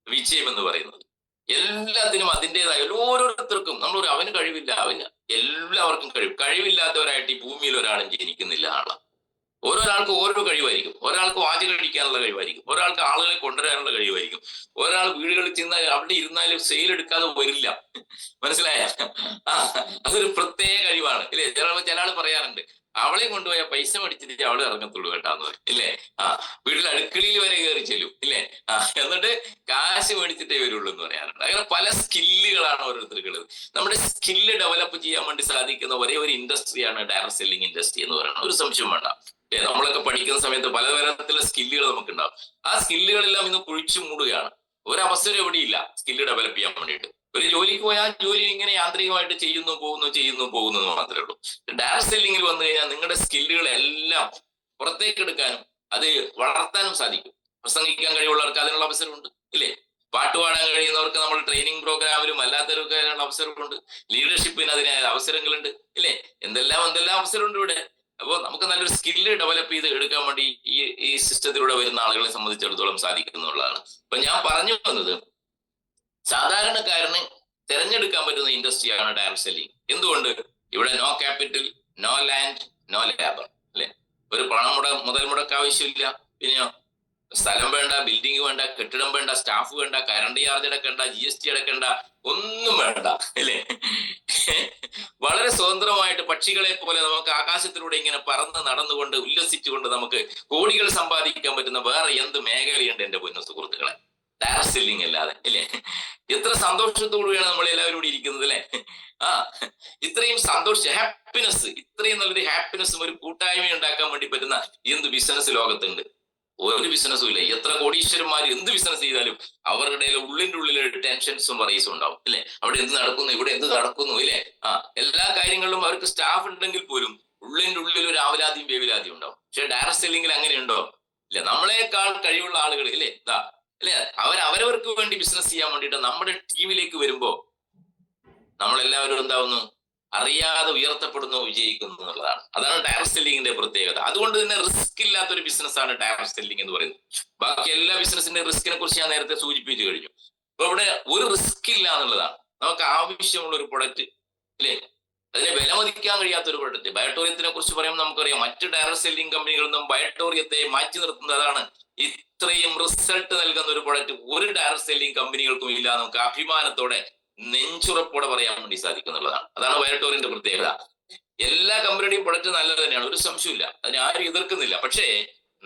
വിജയം എന്ന് പറയുന്നത്. എല്ലാത്തിനും അതിൻ്റെതായ ഓരോരുത്തർക്കും അവന് കഴിവില്ല, എല്ലാവർക്കും കഴിവില്ലാത്തവരായിട്ട് ഈ ഭൂമിയിൽ ഒരാളും ജനിക്കുന്നില്ല ആളാണ്. ഓരോരാൾക്കും ഓരോ കഴിവായിരിക്കും. ഒരാൾക്ക് വാചകം അടിക്കാനുള്ള കഴിവായിരിക്കും, ഒരാൾക്ക് ആളുകളെ കൊണ്ടുവരാനുള്ള കഴിവായിരിക്കും, ഒരാൾ വീടുകളിൽ ചെന്നാൽ അവിടെ ഇരുന്നാലും സെയിൽ എടുക്കാതെ വരില്ല. മനസ്സിലായ? അതൊരു പ്രത്യേക കഴിവാണ്, ഇല്ലേ? ചില ആൾ പറയാറുണ്ട്, അവളെ കൊണ്ടുപോയ പൈസ മേടിച്ചിട്ട് അവളെ ഇറങ്ങത്തുള്ളൂ കേട്ടാന്ന് പറയും, ഇല്ലേ? വീട്ടിൽ അടുക്കളയിൽ വരെ കയറി ചെല്ലും, ഇല്ലേ? എന്നിട്ട് കാശ് മേടിച്ചിട്ടേ വരുള്ളൂ എന്ന് പറയാറുണ്ട്. അങ്ങനെ പല സ്കില്ലുകളാണ് ഓരോരുത്തർക്കുള്ളത്. നമ്മുടെ സ്കില്ല് ഡെവലപ്പ് ചെയ്യാൻ വേണ്ടി സാധിക്കുന്ന ഒരേ ഒരു ഇൻഡസ്ട്രിയാണ് ഡയറക്ട് സെല്ലിംഗ് ഇൻഡസ്ട്രി എന്ന് പറയുന്നത്. ഒരു സംശയം വേണ്ട. നമ്മളൊക്കെ പഠിക്കുന്ന സമയത്ത് പലതരത്തിലുള്ള സ്കില്ലുകൾ നമുക്കുണ്ടാവും. ആ സ്കില്ലുകളെല്ലാം ഇന്ന് കുഴിച്ചു മൂടുകയാണ്. ഒരവസരം എവിടെയില്ല സ്കില്ല് ഡെവലപ്പ് ചെയ്യാൻ വേണ്ടിയിട്ട്. ഒരു ജോലിക്ക് പോയാൽ ജോലി ഇങ്ങനെ യാന്ത്രികമായിട്ട് ചെയ്യുന്നു പോകുന്നു എന്ന് മാത്രമേ ഉള്ളൂ. ഡയറക്ട് സെല്ലിംഗിൽ വന്നു കഴിഞ്ഞാൽ നിങ്ങളുടെ സ്കില്ലുകളെല്ലാം പുറത്തേക്ക് എടുക്കാനും അത് വളർത്താനും സാധിക്കും. പ്രസംഗിക്കാൻ കഴിവുള്ളവർക്ക് അതിനുള്ള അവസരമുണ്ട്, ഇല്ലേ? പാട്ട് പാടാൻ കഴിയുന്നവർക്ക് നമ്മൾ ട്രെയിനിങ് പ്രോഗ്രാമിലും അല്ലാത്തവർക്ക് അതിനുള്ള അവസരമുണ്ട്. ലീഡർഷിപ്പിന് അതിന് അവസരങ്ങളുണ്ട്, ഇല്ലേ? എന്തെല്ലാം അവസരമുണ്ട് ഇവിടെ. അപ്പോൾ നമുക്ക് നല്ലൊരു സ്കില്ല് ഡെവലപ്പ് ചെയ്ത് എടുക്കാൻ വേണ്ടി ഈ സിസ്റ്റത്തിലൂടെ വരുന്ന ആളുകളെ സംബന്ധിച്ചിടത്തോളം സാധിക്കുന്നുള്ളതാണ്. അപ്പൊ ഞാൻ പറഞ്ഞു വന്നത്, സാധാരണക്കാരന് തിരഞ്ഞെടുക്കാൻ പറ്റുന്ന ഇൻഡസ്ട്രിയാണ് ഡയറക്ട് സെല്ലിംഗ്. എന്തുകൊണ്ട്? ഇവിടെ no capital, no land, no labour, അല്ലെ? ഒരു മുതൽ മുടക്ക് ആവശ്യമില്ല. പിന്നെയോ സ്ഥലം വേണ്ട, ബിൽഡിംഗ് വേണ്ട, കെട്ടിടം വേണ്ട, സ്റ്റാഫ് വേണ്ട, കറണ്ട് ചാർജ് അടക്കണ്ട, GST അടക്കണ്ട, ഒന്നും വേണ്ട, അല്ലേ? വളരെ സ്വതന്ത്രമായിട്ട് പക്ഷികളെ പോലെ നമുക്ക് ആകാശത്തിലൂടെ ഇങ്ങനെ പറന്ന് നടന്നുകൊണ്ട് ഉല്ലസിച്ചുകൊണ്ട് നമുക്ക് കോടികൾ സമ്പാദിക്കാൻ പറ്റുന്ന വേറെ എന്ത് മേഖലയുണ്ട് എന്റെ പൊന്നു സുഹൃത്തുക്കളെ? ഡയറക്ട് സെല്ലിംഗ് അല്ലാതെ, അല്ലേ? എത്ര സന്തോഷത്തോടുകൂടിയാണ് നമ്മൾ എല്ലാവരും കൂടി ഇരിക്കുന്നത്, അല്ലെ? ഇത്രയും ഹാപ്പിനെസ്, ഇത്രയും നല്ലൊരു ഹാപ്പിനെസ്സും ഒരു കൂട്ടായ്മ ഉണ്ടാക്കാൻ വേണ്ടി പറ്റുന്ന എന്ത് ബിസിനസ് ലോകത്തുണ്ട്? ഒരു ബിസിനസ്സും ഇല്ല. എത്ര കോടീശ്വരന്മാർ എന്ത് ബിസിനസ് ചെയ്താലും അവരുടെ ഉള്ളിന്റെ ഉള്ളിൽ ടെൻഷൻസും വറീസും ഉണ്ടാവും, അല്ലെ? അവിടെ എന്ത് നടക്കുന്നു, ഇവിടെ എന്ത് നടക്കുന്നു, ഇല്ലേ? എല്ലാ കാര്യങ്ങളിലും അവർക്ക് സ്റ്റാഫ് ഉണ്ടെങ്കിൽ പോലും ഉള്ളിന്റെ ഉള്ളിൽ ഒരു ആവലാതിയും വേവലാതിയും ഉണ്ടാവും. പക്ഷെ ഡയറക്ട് സെല്ലിംഗിൽ അങ്ങനെയുണ്ടോ? ഇല്ല. നമ്മളെക്കാൾ കഴിവുള്ള ആളുകൾ, ഇല്ലേ? അല്ലെ? അവരവർക്ക് വേണ്ടി ബിസിനസ് ചെയ്യാൻ വേണ്ടിയിട്ട് നമ്മുടെ ടീമിലേക്ക് വരുമ്പോ നമ്മളെല്ലാവരും എന്താവുന്നു? അറിയാതെ ഉയർത്തപ്പെടുന്നു, വിജയിക്കുന്നു എന്നുള്ളതാണ്. അതാണ് ഡയറക്ട് സെല്ലിംഗിന്റെ പ്രത്യേകത. അതുകൊണ്ട് തന്നെ റിസ്ക് ഇല്ലാത്ത ഒരു ബിസിനസ്സാണ് ഡയറക്ട് സെല്ലിംഗ് എന്ന് പറയുന്നത്. ബാക്കി എല്ലാ ബിസിനസിന്റെ റിസ്കിനെ കുറിച്ച് ഞാൻ നേരത്തെ സൂചിപ്പിച്ചു കഴിഞ്ഞു. അപ്പൊ ഇവിടെ ഒരു റിസ്ക് ഇല്ല എന്നുള്ളതാണ്. നമുക്ക് ആവശ്യമുള്ള ഒരു പ്രൊഡക്റ്റ്, അല്ലേ? അതിനെ വിലമതിക്കാൻ കഴിയാത്ത ഒരു പ്രൊഡക്റ്റ്. ബയോട്ടോറിയത്തിനെ കുറിച്ച് പറയുമ്പോൾ നമുക്കറിയാം, മറ്റ് ഡയറക്ട് സെല്ലിംഗ് കമ്പനികളിൽ നിന്നും ബയോട്ടോറിയത്തെ മാറ്റി നിർത്തുന്നതാണ് ഇത്രയും റിസൾട്ട് നൽകുന്ന ഒരു പ്രൊഡക്റ്റ് ഒരു ഡയറക്ട് സെല്ലിംഗ് കമ്പനികൾക്കും ഇല്ല. നമുക്ക് അഭിമാനത്തോടെ നെഞ്ചുറപ്പോടെ പറയാൻ വേണ്ടി സാധിക്കുന്നുള്ളതാണ്. അതാണ് ബയോട്ടോറിയന്റെ പ്രത്യേകത. എല്ലാ കമ്പനിയുടെയും പ്രൊഡക്റ്റ് നല്ലത് തന്നെയാണ്, ഒരു സംശയമില്ല, അതിനെ ആരും എതിർക്കുന്നില്ല. പക്ഷേ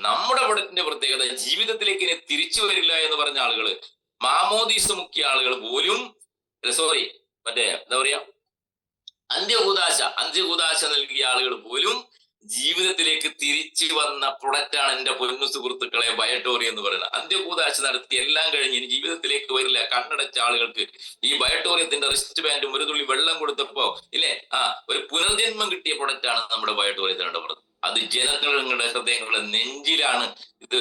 നമ്മുടെ പ്രൊഡക്റ്റിന്റെ പ്രത്യേകത ജീവിതത്തിലേക്ക് ഇനി തിരിച്ചു വരില്ല എന്ന് പറഞ്ഞ ആളുകള്, മാമോദീസ മുക്കിയ ആളുകൾ പോലും, സോറി മറ്റേ എന്താ പറയാ, അന്ത്യകൂദാശ നൽകിയ ആളുകൾ പോലും ജീവിതത്തിലേക്ക് തിരിച്ചു വന്ന പ്രൊഡക്റ്റാണ് എന്റെ പൊന്നു സുഹൃത്തുക്കളെ ബയോട്ടോറി എന്ന് പറയുന്നത്. അന്ത്യകൂദാശ നടത്തി എല്ലാം കഴിഞ്ഞ് ഇനി ജീവിതത്തിലേക്ക് വരില്ല കണ്ണടച്ച ആളുകൾക്ക് ഈ ബയോട്ടോറിയത്തിന്റെ റിസ്റ്റ് ബാൻഡും ഒരു തുള്ളി വെള്ളം കൊടുത്തപ്പോ ഇല്ലേ ഒരു പുനർജന്മം കിട്ടിയ പ്രൊഡക്റ്റാണ് നമ്മുടെ ബയോട്ടോറിയത്തിനുണ്ട് പറഞ്ഞത്. അത് ജനങ്ങളുടെ ഹൃദയങ്ങളുടെ നെഞ്ചിലാണ് ഇത്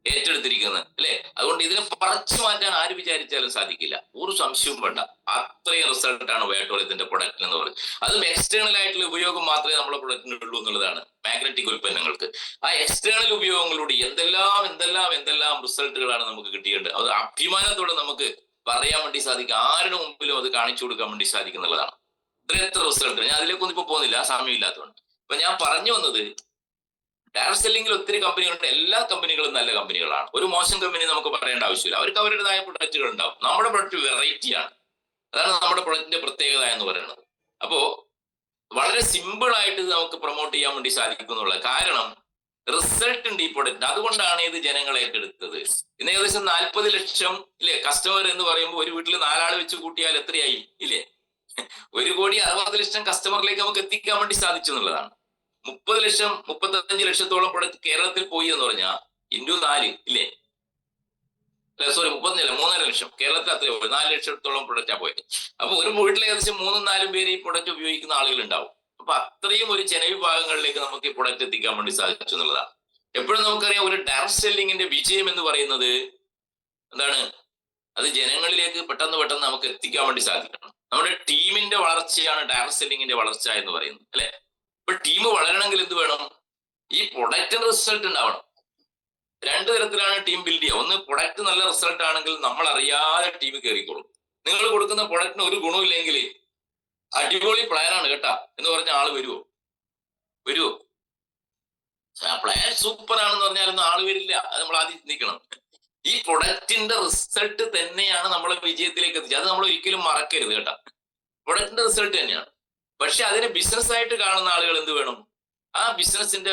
ഏറ്റെടുത്തിരിക്കുന്നത് അല്ലെ. അതുകൊണ്ട് ഇതിനെ പറിച്ചു മാറ്റാൻ ആര് വിചാരിച്ചാലും സാധിക്കില്ല, ഒരു സംശയവും വേണ്ട. അത്രയും റിസൾട്ടാണ് ബയോട്ടോറിയത്തിന്റെ പ്രൊഡക്റ്റ് എന്ന് പറയുന്നത്. അതും എക്സ്റ്റേണൽ ആയിട്ടുള്ള ഉപയോഗം മാത്രമേ നമ്മുടെ പ്രൊഡക്റ്റിന് ഉള്ളൂ എന്നുള്ളതാണ്. മാഗ്നറ്റിക് ഉൽപ്പന്നങ്ങൾക്ക് ആ എക്സ്റ്റേണൽ ഉപയോഗങ്ങളിലൂടെ എന്തെല്ലാം റിസൾട്ടുകളാണ് നമുക്ക് കിട്ടിയിട്ടുണ്ട്. അത് അഭിമാനത്തോടെ നമുക്ക് പറയാൻ വേണ്ടി സാധിക്കും, ആരുടെ മുമ്പിലും അത് കാണിച്ചു കൊടുക്കാൻ വേണ്ടി സാധിക്കുന്നുള്ളതാണ്. എത്ര റിസൾട്ട്, ഞാൻ അതിലേക്കൊന്നും ഇപ്പൊ പോകുന്നില്ല, സമയമില്ലാത്തതുകൊണ്ട്. അപ്പൊ ഞാൻ പറഞ്ഞു വന്നത്, ഡയറക്ട് സെല്ലിംഗിൽ ഒത്തിരി കമ്പനികളുണ്ട്. എല്ലാ കമ്പനികളും നല്ല കമ്പനികളാണ്. ഒരു മോശം കമ്പനി നമുക്ക് പറയേണ്ട ആവശ്യമില്ല. അവർക്ക് അവരുടേതായ പ്രൊഡക്റ്റുകൾ ഉണ്ടാവും. നമ്മുടെ പ്രൊഡക്റ്റ് വെറൈറ്റിയാണ്. അതാണ് നമ്മുടെ പ്രൊഡക്റ്റിന്റെ പ്രത്യേകത എന്ന് പറയുന്നത്. അപ്പോ വളരെ സിമ്പിൾ ആയിട്ട് ഇത് നമുക്ക് പ്രൊമോട്ട് ചെയ്യാൻ വേണ്ടി സാധിക്കുന്നുള്ള കാരണം റിസൾട്ട് ഉണ്ട് ഈ പ്രൊഡക്റ്റ്. അതുകൊണ്ടാണ് ഇത് ജനങ്ങൾ ഏറ്റെടുത്തത്. ഇന്ന് ഏകദേശം 40 ലക്ഷം ഇല്ലേ കസ്റ്റമർ എന്ന് പറയുമ്പോൾ ഒരു വീട്ടിൽ 4 ആൾ വെച്ച് കൂട്ടിയാൽ എത്രയായി ഇല്ലേ? 1,60,00,000 കസ്റ്റമറിലേക്ക് നമുക്ക് എത്തിക്കാൻ വേണ്ടി സാധിച്ചു എന്നുള്ളതാണ്. 30 ലക്ഷം 35 ലക്ഷത്തോളം പ്രൊഡക്റ്റ് കേരളത്തിൽ പോയി എന്ന് പറഞ്ഞാൽ ഇൻറ്റു 4 ഇല്ലേ? സോറി 35 3.5 ലക്ഷം കേരളത്തിൽ അത്രയും പോയി. 4 ലക്ഷത്തോളം പ്രൊഡക്റ്റാ പോയത്. അപ്പൊ ഒരു വീട്ടിൽ ഏകദേശം 3-4 പേര് ഈ പ്രൊഡക്റ്റ് ഉപയോഗിക്കുന്ന ആളുകൾ ഉണ്ടാവും. അപ്പൊ അത്രയും ഒരു ജനവിഭാഗങ്ങളിലേക്ക് നമുക്ക് ഈ പ്രൊഡക്റ്റ് എത്തിക്കാൻ വേണ്ടി സാധിച്ചു എന്നുള്ളതാണ്. എപ്പോഴും നമുക്കറിയാം ഒരു ഡയറക്ട് സെല്ലിങ്ങിന്റെ വിജയം എന്ന് പറയുന്നത് എന്താണ്? അത് ജനങ്ങളിലേക്ക് പെട്ടെന്ന് നമുക്ക് എത്തിക്കാൻ വേണ്ടി സാധിക്കണം. നമ്മുടെ ടീമിന്റെ വളർച്ചയാണ് ഡയറക്ട് സെല്ലിങ്ങിന്റെ വളർച്ച എന്ന് പറയുന്നത് അല്ലെ. ഇപ്പൊ ടീം വളരണമെങ്കിൽ എന്ത് വേണം? ഈ പ്രൊഡക്റ്റിന് റിസൾട്ട് ഉണ്ടാവണം. 2 തരത്തിലാണ് ടീം ബിൽഡ് ചെയ്യുക. ഒന്ന്, പ്രൊഡക്റ്റ് നല്ല റിസൾട്ട് ആണെങ്കിൽ നമ്മൾ അറിയാതെ ടീം കയറിക്കോളും. നിങ്ങൾ കൊടുക്കുന്ന പ്രൊഡക്റ്റിന് ഒരു ഗുണമില്ലെങ്കിൽ അടിപൊളി പ്ലാനാണ് കേട്ടാ എന്ന് പറഞ്ഞ ആള് വരുവോ? പ്ലാൻ സൂപ്പർ ആണെന്ന് പറഞ്ഞാലൊന്നും ആള് വരില്ല. അത് നമ്മൾ ആദ്യം ചിന്തിക്കണം. ഈ പ്രൊഡക്റ്റിന്റെ റിസൾട്ട് തന്നെയാണ് നമ്മളെ വിജയത്തിലേക്ക് എത്തിച്ചത്. അത് നമ്മൾ ഒരിക്കലും മറക്കരുത് കേട്ടാ. പ്രൊഡക്റ്റിന്റെ റിസൾട്ട് തന്നെയാണ്. പക്ഷെ അതിനെ ബിസിനസ് ആയിട്ട് കാണുന്ന ആളുകൾ എന്ത് വേണം? ആ ബിസിനസിന്റെ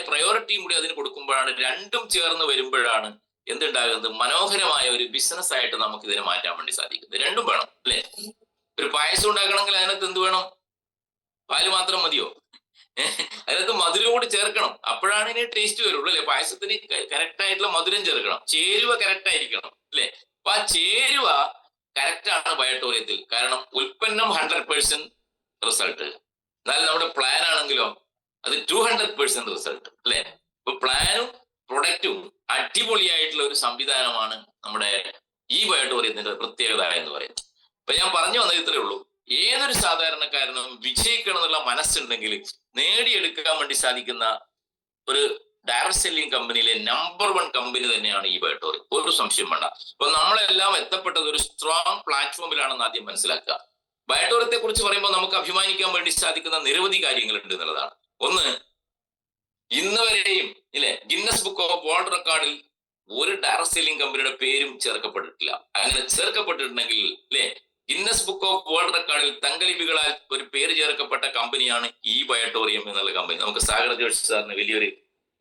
പ്രയോറിറ്റിയും കൂടി അതിന് കൊടുക്കുമ്പോഴാണ്, രണ്ടും ചേർന്ന് വരുമ്പോഴാണ് എന്തുണ്ടാകുന്നത്? മനോഹരമായ ഒരു ബിസിനസ് ആയിട്ട് നമുക്ക് ഇതിനെ മാറ്റാൻ വേണ്ടി സാധിക്കുന്നത്. രണ്ടും വേണം അല്ലെ. ഒരു പായസം ഉണ്ടാക്കണമെങ്കിൽ അതിനകത്ത് എന്ത് വേണം? പാല് മാത്രം മതിയോ? അതിനകത്ത് മധുരം കൂടി ചേർക്കണം. അപ്പോഴാണ് ഇതിന് ടേസ്റ്റ് വരുള്ളൂ അല്ലെ. പായസത്തിന് കറക്റ്റ് ആയിട്ടുള്ള മധുരം ചേർക്കണം, ചേരുവ കറക്റ്റ് ആയിരിക്കണം അല്ലെ. അപ്പൊ ആ ചേരുവ കറക്റ്റ് ആണ് ബയോട്ടോറിയത്തിൽ. കാരണം ഉൽപ്പന്നം 100% റിസൾട്ട്, എന്നാൽ നമ്മുടെ പ്ലാൻ ആണെങ്കിലോ അത് 200% റിസൾട്ട് അല്ലെ. ഇപ്പൊ പ്ലാനും പ്രൊഡക്റ്റും അടിപൊളിയായിട്ടുള്ള ഒരു സംവിധാനമാണ് നമ്മുടെ ഈ ബയോട്ടോറിയത്തിന്റെ പ്രത്യേകത എന്ന് പറയുന്നത്. അപ്പൊ ഞാൻ പറഞ്ഞു വന്നത് ഇത്രയേ ഉള്ളൂ. ഏതൊരു സാധാരണക്കാരനും വിജയിക്കണം എന്നുള്ള മനസ്സുണ്ടെങ്കിൽ നേടിയെടുക്കാൻ വേണ്ടി സാധിക്കുന്ന ഒരു ഡയറക്ട് സെല്ലിംഗ് കമ്പനിയിലെ നമ്പർ 1 കമ്പനി തന്നെയാണ് ഈ ബയോട്ടോറിയം. ഒരു സംശയം വേണ്ട. അപ്പൊ നമ്മളെല്ലാം എത്തപ്പെട്ടത് ഒരു സ്ട്രോങ് പ്ലാറ്റ്ഫോമിലാണെന്ന് ആദ്യം മനസ്സിലാക്കുക. ബയോട്ടോറിയത്തെ കുറിച്ച് പറയുമ്പോൾ നമുക്ക് അഭിമാനിക്കാൻ വേണ്ടി സാധിക്കുന്ന നിരവധി കാര്യങ്ങളുണ്ട് എന്നുള്ളതാണ്. ഒന്ന്, ഇന്ന് വരെയും ഇല്ലേ ഗിന്നസ് ബുക്ക് ഓഫ് വേൾഡ് റെക്കോർഡിൽ ഒരു ഡയറക്ട് സെല്ലിംഗ് കമ്പനിയുടെ പേരും ചേർക്കപ്പെട്ടിട്ടില്ല. അങ്ങനെ ചേർക്കപ്പെട്ടിട്ടുണ്ടെങ്കിൽ അല്ലെ ഗിന്നസ് ബുക്ക് ഓഫ് വേൾഡ് റെക്കോർഡിൽ തങ്കലിപികളാൽ ഒരു പേര് ചേർക്കപ്പെട്ട കമ്പനിയാണ് ഈ ബയോട്ടോറിയം എന്നുള്ള കമ്പനി. നമുക്ക് സാഗർ ജോഷി സാറിന് വലിയൊരു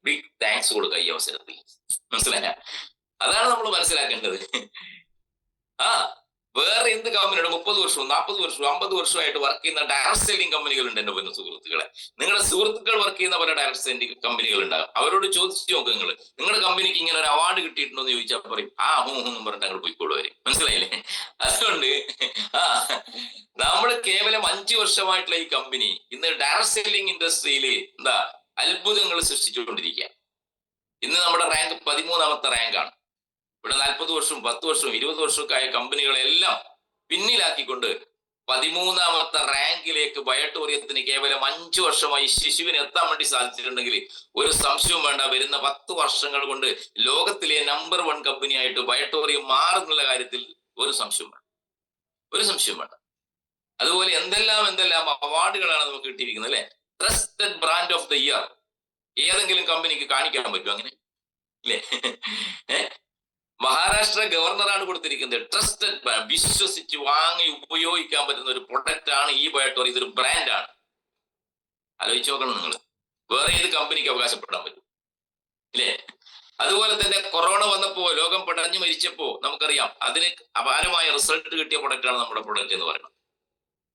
ബിഗ് താങ്ക്സ് കൊടുക്കുക ഈ അവസരത്തിൽ. മനസ്സിലായ? അതാണ് നമ്മൾ മനസ്സിലാക്കേണ്ടത്. വേറെ എന്ത് കമ്പനിയുടെ 30 വർഷവും 40 വർഷവും 50 വർഷമായിട്ട് വർക്ക് ചെയ്യുന്ന ഡയറക്ട് സെല്ലിംഗ് കമ്പനികളുണ്ട് എന്റെ പൊന്നു സുഹൃത്തുക്കളെ. നിങ്ങളുടെ സുഹൃത്തുക്കൾ വർക്ക് ചെയ്യുന്ന പല ഡയറക്ട് സെല്ലിംഗ് കമ്പനികൾ ഉണ്ടാകും. അവരോട് ചോദിച്ചു നോക്കുക, നിങ്ങളുടെ കമ്പനിക്ക് ഇങ്ങനെ ഒരു അവാർഡ് കിട്ടിയിട്ടുണ്ടോ എന്ന് ചോദിച്ചാൽ പറയും ഹൂന്നും പറഞ്ഞിട്ട് അങ്ങോട്ട് പോയിക്കോളൂ വരും. മനസ്സിലായില്ലേ? അതുകൊണ്ട് നമ്മൾ കേവലം 5 വർഷമായിട്ടുള്ള ഈ കമ്പനി ഇന്ന് ഡയറക്ട് സെല്ലിംഗ് ഇൻഡസ്ട്രിയിൽ അത്ഭുതങ്ങൾ സൃഷ്ടിച്ചുകൊണ്ടിരിക്കുക. ഇന്ന് നമ്മുടെ റാങ്ക് 13ാമത്തെ റാങ്കാണ്. ഇവിടെ 40 വർഷവും 10 വർഷവും 20 വർഷമൊക്കെ ആയ കമ്പനികളെല്ലാം പിന്നിലാക്കിക്കൊണ്ട് 13ാമത്തെ റാങ്കിലേക്ക് ബയോട്ടോറിയത്തിന് കേവലം 5 വർഷമായി ശിശുവിന് എത്താൻ വേണ്ടി സാധിച്ചിട്ടുണ്ടെങ്കിൽ ഒരു സംശയവും വേണ്ട, വരുന്ന 10 വർഷങ്ങൾ കൊണ്ട് ലോകത്തിലെ നമ്പർ 1 കമ്പനിയായിട്ട് ബയോട്ടോറിയം മാറുന്നുള്ള കാര്യത്തിൽ ഒരു സംശയം വേണ്ട. അതുപോലെ എന്തെല്ലാം അവാർഡുകളാണ് നമുക്ക് കിട്ടിയിരിക്കുന്നത് അല്ലെ. Trusted brand of the year ഏതെങ്കിലും കമ്പനിക്ക് കാണിക്കാൻ പറ്റും അങ്ങനെ ഇല്ലേ? മഹാരാഷ്ട്ര ഗവർണറാണ് കൊടുത്തിരിക്കുന്നത്. ട്രസ്റ്റഡ് ബ്രാൻഡ്, വിശ്വസിച്ച് വാങ്ങി ഉപയോഗിക്കാൻ പറ്റുന്ന ഒരു പ്രൊഡക്റ്റ് ആണ് ഈ ബയോട്ടോറിയം. ഇതൊരു ബ്രാൻഡാണ്. ആലോചിച്ച് നോക്കണം നിങ്ങൾ. വേറെ ഏത് കമ്പനിക്ക് അവകാശപ്പെടാൻ പറ്റും? ഇല്ലേ? അതുപോലെ തന്നെ കൊറോണ വന്നപ്പോ ലോകം പടഞ്ഞു മരിച്ചപ്പോ നമുക്കറിയാം അതിന് അപാരമായ റിസൾട്ട് കിട്ടിയ പ്രൊഡക്റ്റാണ് നമ്മുടെ പ്രൊഡക്റ്റ് എന്ന് പറയുന്നത്.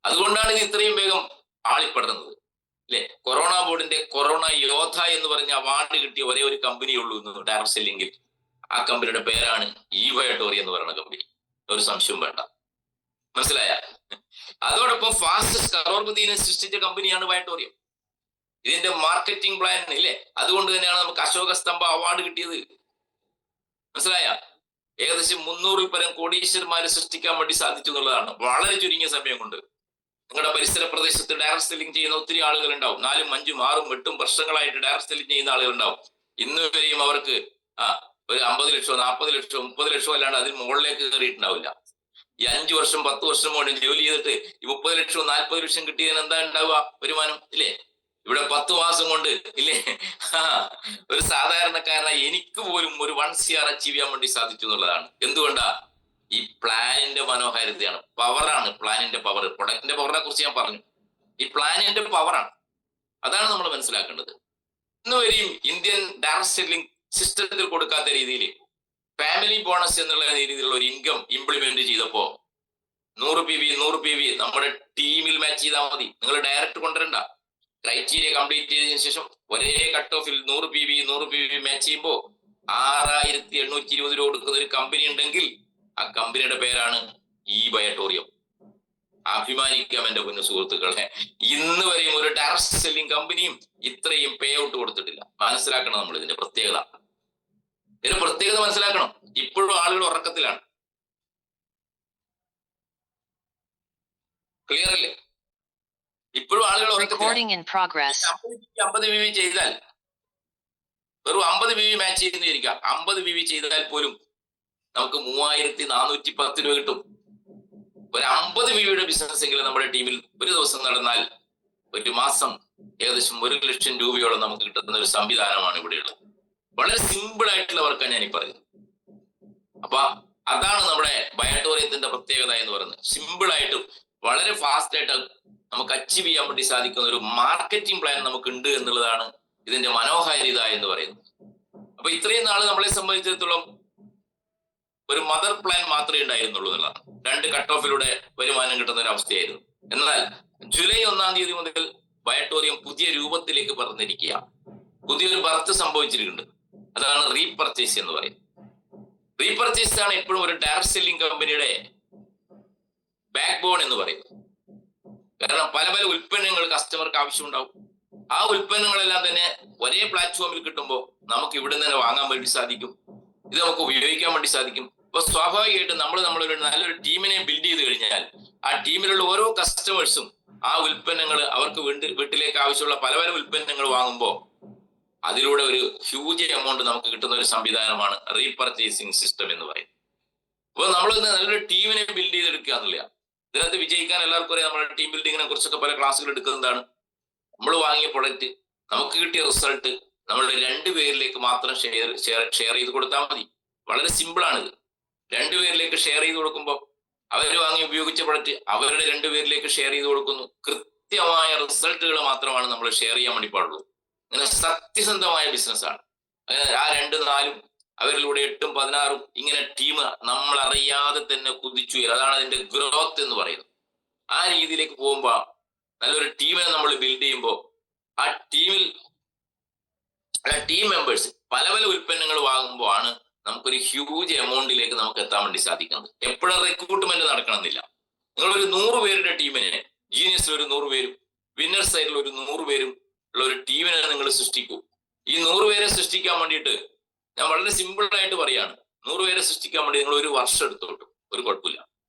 അതുകൊണ്ടാണ് ഇത് ഇത്രയും വേഗം ആളിപ്പടർന്നത്. അല്ലെ? കൊറോണ ബോർഡിന്റെ കൊറോണ യോധ എന്ന് പറഞ്ഞ അവാർഡ് കിട്ടിയ ഒരേ ഒരു കമ്പനിയേ ഉള്ളൂ ഇന്ന് ഡയറക്ട് സെല്ലിംഗിൽ. ആ കമ്പനിയുടെ പേരാണ് ബയോട്ടോറി എന്ന് പറയുന്ന കമ്പനി. ഒരു സംശയവും വേണ്ട. മനസ്സിലായ? അതോടൊപ്പം ഫാസ്റ്റസ്റ്റ് കറോർപതിനെ സൃഷ്ടിച്ച കമ്പനിയാണ് ബയോട്ടോറിയം. ഇതിന്റെ മാർക്കറ്റിംഗ് പ്ലാൻ ഇല്ലേ, അതുകൊണ്ട് തന്നെയാണ് നമുക്ക് അശോക സ്തംഭ അവാർഡ് കിട്ടിയത്. മനസ്സിലായ? ഏകദേശം 300-ൽ പരം കോടീശ്വരന്മാരെ സൃഷ്ടിക്കാൻ വേണ്ടി സാധിച്ചു എന്നുള്ളതാണ് വളരെ ചുരുങ്ങിയ സമയം കൊണ്ട്. നിങ്ങളുടെ പരിസര പ്രദേശത്ത് ഡയറക്ട് സെല്ലിംഗ് ചെയ്യുന്ന ഒത്തിരി ആളുകൾ ഉണ്ടാവും. 4, 5, 6, 8 വർഷങ്ങളായിട്ട് ഡയറക്ട് സെല്ലിംഗ് ചെയ്യുന്ന ആളുകൾ ഉണ്ടാവും. ഇന്ന് വരെയും അവർക്ക് ഒരു 50 ലക്ഷമോ 40 ലക്ഷമോ 30 ലക്ഷമോ അല്ലാണ്ട് അതിന് മുകളിലേക്ക് കയറിയിട്ടുണ്ടാവില്ല. ഈ 5 വർഷം 10 വർഷം കൊണ്ട് ജോലി ചെയ്തിട്ട് ഈ 30 ലക്ഷവും 40 ലക്ഷം കിട്ടിയതിന് എന്താ ഉണ്ടാവുക വരുമാനം? ഇല്ലേ? ഇവിടെ 10 മാസം കൊണ്ട് ഇല്ലേ ഒരു സാധാരണക്കാരനായി എനിക്ക് പോലും ഒരു 1 CR അച്ചീവ് ചെയ്യാൻ വേണ്ടി സാധിച്ചു എന്നുള്ളതാണ്. എന്തുകൊണ്ടാ? ഈ പ്ലാനിന്റെ മനോഹാരിതയാണ്, പവറാണ് പ്ലാനിന്റെ പവർ. പ്രൊഡക്റ്റിന്റെ പവറിനെ കുറിച്ച് ഞാൻ പറഞ്ഞു. ഈ പ്ലാനിന്റെ പവറാണ്, അതാണ് നമ്മൾ മനസ്സിലാക്കേണ്ടത്. ഇന്ന് വരെയും ഇന്ത്യൻ ഡയറക്ട് സെല്ലിംഗ് സിസ്റ്റത്തിൽ കൊടുക്കാത്ത രീതിയിൽ ഫാമിലി ബോണസ് എന്നുള്ള രീതിയിലുള്ള ഒരു ഇൻകം ഇംപ്ലിമെന്റ് ചെയ്തപ്പോ 100 PV നമ്മുടെ ടീമിൽ മാച്ച് ചെയ്താൽ മതി. നിങ്ങൾ ഡയറക്റ്റ് കൊണ്ടുവരണ്ട. ക്രൈറ്റീരിയ കംപ്ലീറ്റ് ചെയ്തതിനു ശേഷം ഒരേ കട്ട് ഓഫിൽ 100 PV മാച്ച് ചെയ്യുമ്പോൾ 6820 രൂപ കൊടുക്കുന്ന ഒരു കമ്പനി ഉണ്ടെങ്കിൽ ആ കമ്പനിയുടെ പേരാണ് ബയോട്ടോറിയം. അഭിമാനിക്കാം എന്റെ പൊന്നു സുഹൃത്തുക്കളെ. ഇന്ന് വരെയും ഒരു ഡയറക്ട് സെല്ലിംഗ് കമ്പനിയും ഇത്രയും പേ ഔട്ട് കൊടുത്തിട്ടില്ല. മനസ്സിലാക്കണം നമ്മൾ ഇതിന്റെ പ്രത്യേകത. ഇതിന്റെ പ്രത്യേകത മനസ്സിലാക്കണം. ഇപ്പോഴും ആളുകൾ ഉറക്കത്തിലാണ്. ക്ലിയർ അല്ലേ? ഇപ്പോഴും ആളുകൾ ഉറക്കത്തിലാണ്. 50 PV ചെയ്താൽ വെറും 50 PV മാച്ച് ചെയ്യുന്നിരിക്കാം. 50 PV ചെയ്താൽ പോലും നമുക്ക് 3410 രൂപ കിട്ടും. ഒരു 50 PVയുടെ ബിസിനസ് എങ്കിലും നമ്മുടെ ടീമിൽ ഒരു ദിവസം നടന്നാൽ ഒരു മാസം ഏകദേശം 1 ലക്ഷം രൂപയോളം നമുക്ക് കിട്ടുന്ന ഒരു സംവിധാനമാണ് ഇവിടെയുള്ളത്. വളരെ സിമ്പിൾ ആയിട്ടുള്ള വർക്കാണ് ഞാൻ ഈ പറയുന്നത്. അപ്പൊ അതാണ് നമ്മുടെ ബയോട്ടോറിയത്തിന്റെ പ്രത്യേകത എന്ന് പറയുന്നത്. സിമ്പിൾ ആയിട്ടും വളരെ ഫാസ്റ്റ് ആയിട്ട് നമുക്ക് അച്ചീവ് ചെയ്യാൻ വേണ്ടി സാധിക്കുന്ന ഒരു മാർക്കറ്റിംഗ് പ്ലാൻ നമുക്ക് ഉണ്ട് എന്നുള്ളതാണ് ഇതിന്റെ മനോഹാരിത എന്ന് പറയുന്നത്. അപ്പൊ ഇത്രയും നാള് നമ്മളെ സംബന്ധിച്ചിടത്തോളം ഒരു മദർ പ്ലാൻ മാത്രമേ ഉണ്ടായിരുന്നുള്ളൂ എന്നുള്ളതാണ്. 2 കട്ട് ഓഫിലൂടെ വരുമാനം കിട്ടുന്ന ഒരു അവസ്ഥയായിരുന്നു. എന്നാൽ ജൂലൈ 1-ാം തീയതി മുതൽ ബയോട്ടോറിയം പുതിയ രൂപത്തിലേക്ക് പറഞ്ഞിരിക്കുക. പുതിയൊരു ബർത്ത് സംഭവിച്ചിട്ടുണ്ട്. അതാണ് റീപർച്ചേസ് എന്ന് പറയുന്നത്. റീപർച്ചേസ് ആണ് എപ്പോഴും ഒരു ഡയറക്ട് സെല്ലിംഗ് കമ്പനിയുടെ ബാക്ക് ബോൺ എന്ന് പറയുന്നത്. കാരണം പല പല ഉൽപ്പന്നങ്ങൾ കസ്റ്റമർക്ക് ആവശ്യമുണ്ടാവും. ആ ഉൽപ്പന്നങ്ങളെല്ലാം തന്നെ ഒരേ പ്ലാറ്റ്ഫോമിൽ കിട്ടുമ്പോൾ നമുക്ക് ഇവിടെ തന്നെ വാങ്ങാൻ വേണ്ടി സാധിക്കും. ഇത് നമുക്ക് ഉപയോഗിക്കാൻ വേണ്ടി സാധിക്കും. അപ്പൊ സ്വാഭാവികമായിട്ടും നമ്മളൊരു നല്ലൊരു ടീമിനെ ബിൽഡ് ചെയ്ത് കഴിഞ്ഞാൽ ആ ടീമിലുള്ള ഓരോ കസ്റ്റമേഴ്സും ആ ഉൽപ്പന്നങ്ങൾ അവർക്ക് വീട്ടിലേക്ക് ആവശ്യമുള്ള പല പല ഉൽപ്പന്നങ്ങൾ വാങ്ങുമ്പോൾ അതിലൂടെ ഒരു ഹ്യൂജ് എമൗണ്ട് നമുക്ക് കിട്ടുന്ന ഒരു സംവിധാനമാണ് റീപർച്ചേസിംഗ് സിസ്റ്റം എന്ന് പറയുന്നത്. അപ്പൊ നമ്മൾ നല്ലൊരു ടീമിനെ ബിൽഡ് ചെയ്തെടുക്കുക എന്നുള്ള ഇതിനകത്ത് വിജയിക്കാൻ എല്ലാവർക്കും അറിയാം. നമ്മുടെ ടീം ബിൽഡിങ്ങിനെ കുറിച്ചൊക്കെ പല ക്ലാസ്സുകൾ എടുക്കുന്നതാണ്. നമ്മൾ വാങ്ങിയ പ്രൊഡക്റ്റ് നമുക്ക് കിട്ടിയ റിസൾട്ട് നമ്മളുടെ 2 പേരിലേക്ക് മാത്രം ഷെയർ ചെയ്ത് കൊടുത്താൽ മതി. വളരെ സിമ്പിളാണിത്. 2 പേരിലേക്ക് ഷെയർ ചെയ്ത് കൊടുക്കുമ്പോൾ അവർ വാങ്ങി ഉപയോഗിച്ച പ്രൊഡക്റ്റ് അവരുടെ 2 പേരിലേക്ക് ഷെയർ ചെയ്ത് കൊടുക്കുന്നു. കൃത്യമായ റിസൾട്ടുകൾ മാത്രമാണ് നമ്മൾ ഷെയർ ചെയ്യാൻ വേണ്ടി പാടുള്ളൂ. അങ്ങനെ സത്യസന്ധമായ ബിസിനസ്സാണ്. ആ 2, 4 അവരിലൂടെ 8, 16 ഇങ്ങനെ ടീം നമ്മൾ അറിയാതെ തന്നെ കുതിച്ചുയരും. അതാണ് അതിന്റെ ഗ്രോത്ത് എന്ന് പറയുന്നത്. ആ രീതിയിലേക്ക് പോകുമ്പോൾ നല്ലൊരു ടീമിനെ നമ്മൾ ബിൽഡ് ചെയ്യുമ്പോൾ ആ ടീം മെമ്പേഴ്സ് പല പല ഉൽപ്പന്നങ്ങൾ വാങ്ങുമ്പോൾ ആണ് നമുക്കൊരു ഹ്യൂജ് എമൗണ്ടിലേക്ക് നമുക്ക് എത്താൻ വേണ്ടി സാധിക്കുന്നത്. എപ്പോഴും റിക്രൂട്ട്മെന്റ് നടക്കണമെന്നില്ല. നിങ്ങളൊരു 100 പേരുടെ ടീമിനെ ജീനിയസിൽ ഒരു 100 പേരും വിന്നർ സൈഡിൽ ഒരു 100 പേരും ഉള്ള ഒരു ടീമിനെ നിങ്ങൾ സൃഷ്ടിക്കൂ. ഈ 100 പേരെ സൃഷ്ടിക്കാൻ വേണ്ടിയിട്ട് ഞാൻ വളരെ സിമ്പിൾ ആയിട്ട് പറയാണ്. 100 പേരെ സൃഷ്ടിക്കാൻ വേണ്ടി നിങ്ങൾ 1 വർഷം എടുത്തോട്ടു, ഒരു കുഴപ്പമില്ല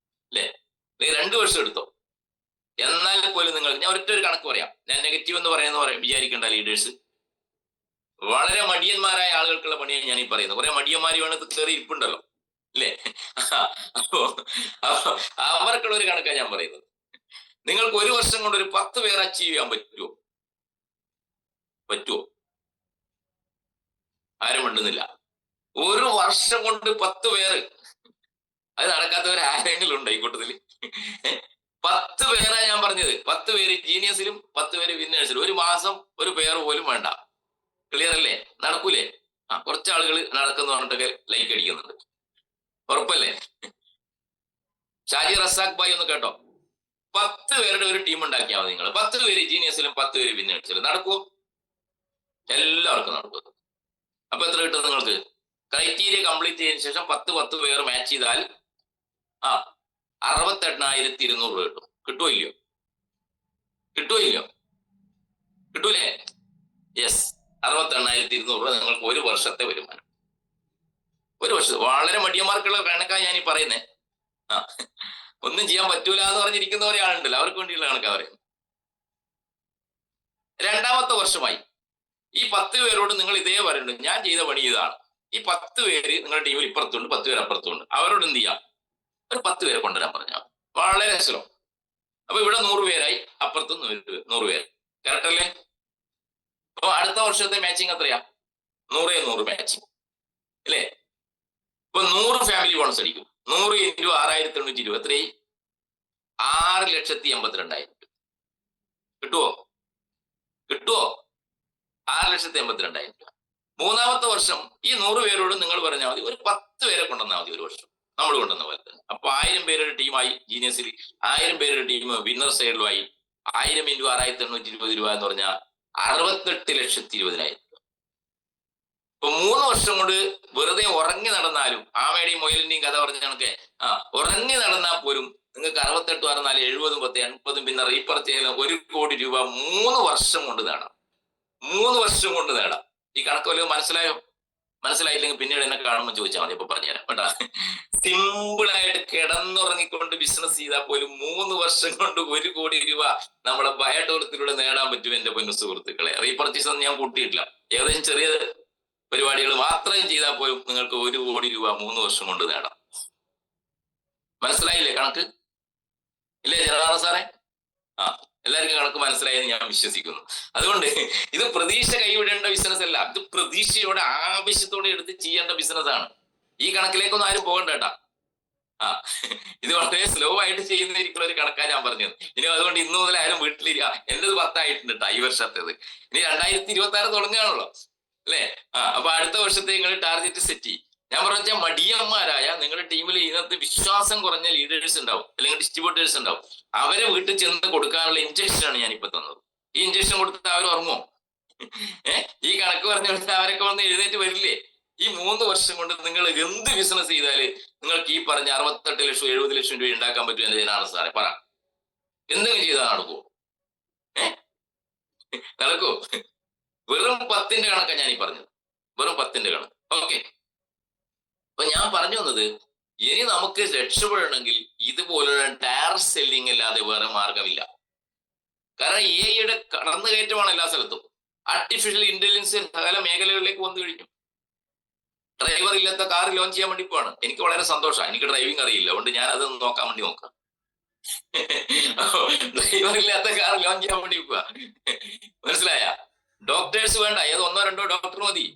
അല്ലേ? നിങ്ങൾ 2 വർഷം എടുത്തോ. എന്നാൽ പോലും ഞാൻ ഒറ്റ ഒരു കണക്ക് പറയാം. ഞാൻ നെഗറ്റീവ് എന്ന് വിചാരിക്കേണ്ട ലീഡേഴ്സ്. വളരെ മടിയന്മാരായ ആളുകൾക്കുള്ള പണിയാണ് ഞാൻ ഈ പറയുന്നത്. കുറെ മടിയന്മാര് വേണത് കയറി ഇരിപ്പുണ്ടല്ലോ അല്ലേ? അപ്പോ അവർക്കുള്ള ഒരു കണക്കാണ് ഞാൻ പറയുന്നത്. നിങ്ങൾക്ക് 1 വർഷം കൊണ്ട് ഒരു 10 പേരെ അച്ചീവ് ചെയ്യാൻ പറ്റുമോ? ആരും മിണ്ടുന്നില്ല. 1 വർഷം കൊണ്ട് 10 പേര്. അത് നടക്കാത്തവർ ആരെങ്കിലും ഉണ്ടോ ഈ കൂട്ടത്തില്? 10 പേരാ ഞാൻ പറഞ്ഞത്. 10 പേര് ജീനിയസിലും 10 പേര് വിന്നേഴ്സിലും. 1 മാസം 1 പേർ പോലും വേണ്ട. ക്ലിയർ അല്ലേ? നടക്കൂലേ? കുറച്ച് ആളുകൾ നടക്കുന്നു പറഞ്ഞിട്ടൊക്കെ ലൈക്ക് അടിക്കുന്നുണ്ട്. ഉറപ്പല്ലേ? ഷാജി റസാഖ് ഭായി ഒന്ന് കേട്ടോ. 10 പേരുടെ ഒരു ടീം ഉണ്ടാക്കിയാൽ മതി നിങ്ങൾ. 10 പേര് ജീനിയസിലും 10 പേര് വിന്നേഴ്സിലും നടക്കുമോ? എല്ലാവർക്കും നടക്കും. അപ്പൊ എത്ര കിട്ടും നിങ്ങൾക്ക്? ക്രൈറ്റീരിയ കംപ്ലീറ്റ് ചെയ്തതിനു ശേഷം 10 പേർ മാച്ച് ചെയ്താൽ 68,200 രൂപ കിട്ടും. കിട്ടുമോ ഇല്ലയോ? കിട്ടുമോ ഇല്ലയോ? കിട്ടൂലേ? യെസ്, 68,200 രൂപ നിങ്ങൾക്ക് ഒരു വർഷത്തെ വരുമാനം. ഒരു വർഷം. വളരെ മടിയന്മാർക്കുള്ള കണക്കാണ് ഞാൻ ഈ പറയുന്നേ. ഒന്നും ചെയ്യാൻ പറ്റൂല എന്ന് പറഞ്ഞിരിക്കുന്ന ഒരാളുണ്ടല്ലോ, അവർക്ക് വേണ്ടിയുള്ള കണക്കാ പറയുന്നത്. രണ്ടാമത്തെ വർഷമായി ഈ 10 പേരോട് നിങ്ങൾ ഇതേ പറയുന്നുണ്ട്, ഞാൻ ചെയ്ത പണി ഇതാണ്. ഈ 10 പേര് നിങ്ങളുടെ ടീമിൽ ഇപ്പുറത്തുണ്ട്, 10 പേര് അപ്പുറത്തുണ്ട്. അവരോട് എന്ത് ചെയ്യാം? ഒരു 10 പേരെ കൊണ്ടുവരാൻ പറഞ്ഞാൽ വളരെ രസലോ. അപ്പൊ ഇവിടെ 100 പേരായി, അപ്പുറത്തും 100 പേര്. കറക്റ്റ് അല്ലേ? അപ്പൊ അടുത്ത വർഷത്തെ മാച്ചിങ് എത്രയാ? 100 മാച്ചിങ് അല്ലേ? ഇപ്പൊ 100 ഫാമിലി ബോണസ് അടിക്കും. 100 × 6,820 എത്രയായി? 6,82,000 കിട്ടുവോ? കിട്ടുവോ? 6,82,000 രൂപ. മൂന്നാമത്തെ വർഷം ഈ 100 പേരോട് നിങ്ങൾ പറഞ്ഞാൽ മതി, ഒരു 10 പേരെ കൊണ്ടുവന്നാൽ മതി ഒരു വർഷം, നമ്മൾ കൊണ്ടുവന്ന പോലെ തന്നെ. അപ്പൊ 1000 പേരുടെ ടീമായി ജീനിയസിൽ, 1000 പേരുടെ ടീം വിന്നർ സൈഡിലുമായി. 1000 × 6,820 രൂപ എന്ന് പറഞ്ഞാൽ 68,20,000 രൂപ. ഇപ്പൊ 3 വർഷം കൊണ്ട് വെറുതെ ഉറങ്ങി നടന്നാലും, ആമയുടെയും മൊയലിന്റെയും കഥ പറഞ്ഞ കണക്കെ ഉറങ്ങി നടന്നാൽ പോലും നിങ്ങൾക്ക് 68 പറഞ്ഞാൽ 70, 10, 80 പിന്നെ റീപർച്ചേസ് ചെയ്യുന്ന 1 കോടി രൂപ 3 വർഷം കൊണ്ട് നേടാം. 3 വർഷം കൊണ്ട് നേടാം. ഈ കണക്ക് വല്ലതും മനസ്സിലായോ? മനസ്സിലായില്ലെങ്കിൽ പിന്നീട് എന്നെ കാണുമ്പോൾ ചോദിച്ചാൽ മതി, അപ്പൊ പറഞ്ഞുതരാം കേട്ടാ. സിമ്പിളായിട്ട് കിടന്നുറങ്ങിക്കൊണ്ട് ബിസിനസ് ചെയ്താൽ പോലും 3 വർഷം കൊണ്ട് 1 കോടി രൂപ നമ്മളെ ബയോടൂറിലൂടെ നേടാൻ പറ്റും എന്റെ പൊന്നു സുഹൃത്തുക്കളെ. റീപർച്ചേസ് ഒന്നും ഞാൻ കൂട്ടിയിട്ടില്ല. ഏകദേശം ചെറിയ പരിപാടികൾ മാത്രം ചെയ്താൽ പോലും നിങ്ങൾക്ക് 1 കോടി രൂപ 3 വർഷം കൊണ്ട് നേടാം. മനസ്സിലായില്ലേ കണക്ക്? ഇല്ലേ ജനറാള സാറേ? എല്ലാവർക്കും കണക്ക് മനസ്സിലായെന്ന് ഞാൻ വിശ്വസിക്കുന്നു. അതുകൊണ്ട് ഇത് പ്രതീക്ഷ കൈവിടേണ്ട ബിസിനസ് അല്ല, ഇത് പ്രതീക്ഷയോടെ ആവശ്യത്തോടെ എടുത്ത് ചെയ്യേണ്ട ബിസിനസ് ആണ്. ഈ കണക്കിലേക്കൊന്നും ആരും പോകണ്ട കേട്ടാ. ഇത് വളരെ സ്ലോ ആയിട്ട് ചെയ്യുന്നതിരിക്കുന്ന ഒരു കണക്കാണ് ഞാൻ പറഞ്ഞത്. ഇനി അതുകൊണ്ട് ഇന്നു മുതൽ ആരും വീട്ടിലിരിക്കുക. എന്റേത് 10 ആയിട്ടുണ്ട് കേട്ടോ ഈ വർഷത്തേത്. ഇനി 2026 തുടങ്ങുകയാണല്ലോ അല്ലേ? അപ്പൊ അടുത്ത വർഷത്തെ നിങ്ങൾ ടാർഗറ്റ് സെറ്റ് ചെയ്യും. ഞാൻ പറഞ്ഞ മടിയന്മാരായ നിങ്ങളുടെ ടീമിൽ ഇതിനകത്ത് വിശ്വാസം കുറഞ്ഞ ലീഡേഴ്സ് ഉണ്ടാവും, അല്ലെങ്കിൽ ഡിസ്ട്രിബ്യൂട്ടേഴ്സ് ഉണ്ടാവും. അവരെ വീട്ടിൽ ചെന്ന് കൊടുക്കാനുള്ള ഇഞ്ചക്ഷനാണ് ഞാൻ ഇപ്പൊ തന്നത്. ഈ ഇഞ്ചക്ഷൻ കൊടുത്തിട്ട് അവർ ഉറങ്ങുമോ? ഈ കണക്ക് പറഞ്ഞു കൊടുത്താൽ അവരൊക്കെ വന്ന് എഴുന്നേറ്റ് വരില്ലേ? ഈ 3 വർഷം കൊണ്ട് നിങ്ങൾ എന്ത് ബിസിനസ് ചെയ്താല് നിങ്ങൾക്ക് ഈ പറഞ്ഞ 68 ലക്ഷം 70 ലക്ഷം രൂപ ഉണ്ടാക്കാൻ പറ്റും എന്റെ ജനാണ് സാറേ? പറ, എന്തെങ്കിലും ചെയ്താൽ നടക്കുമോ? നടക്കുമോ? വെറും 10ന്റെ കണക്കാണ് ഞാൻ ഈ പറഞ്ഞത്, വെറും 10ന്റെ കണക്ക്. ഓക്കെ, അപ്പൊ ഞാൻ പറഞ്ഞു വന്നത്, ഇനി നമുക്ക് രക്ഷപ്പെടണമെങ്കിൽ ഇതുപോലുള്ള ഡയറക്റ്റ് സെല്ലിംഗ് അല്ലാതെ വേറെ മാർഗമില്ല. കാരണം AI കടന്നുകയറ്റമാണ് എല്ലാ സ്ഥലത്തും. ആർട്ടിഫിഷ്യൽ ഇന്റലിജൻസ് സകല മേഖലകളിലേക്ക് വന്നു കഴിഞ്ഞു. ഡ്രൈവർ ഇല്ലാത്ത കാർ ലോഞ്ച് ചെയ്യാൻ വേണ്ടി പോവാണ്. എനിക്ക് വളരെ സന്തോഷമാണ്. എനിക്ക് ഡ്രൈവിംഗ് അറിയില്ല, അതുകൊണ്ട് ഞാൻ അത് നോക്കാൻ വേണ്ടി നോക്കാം. ഡ്രൈവർ ഇല്ലാത്ത കാർ ലോഞ്ച് ചെയ്യാൻ വേണ്ടി പോവാ. മനസ്സിലായ? ഡോക്ടേഴ്സ് വേണ്ട, ഏത് 1 2 ഡോക്ടർ മതി.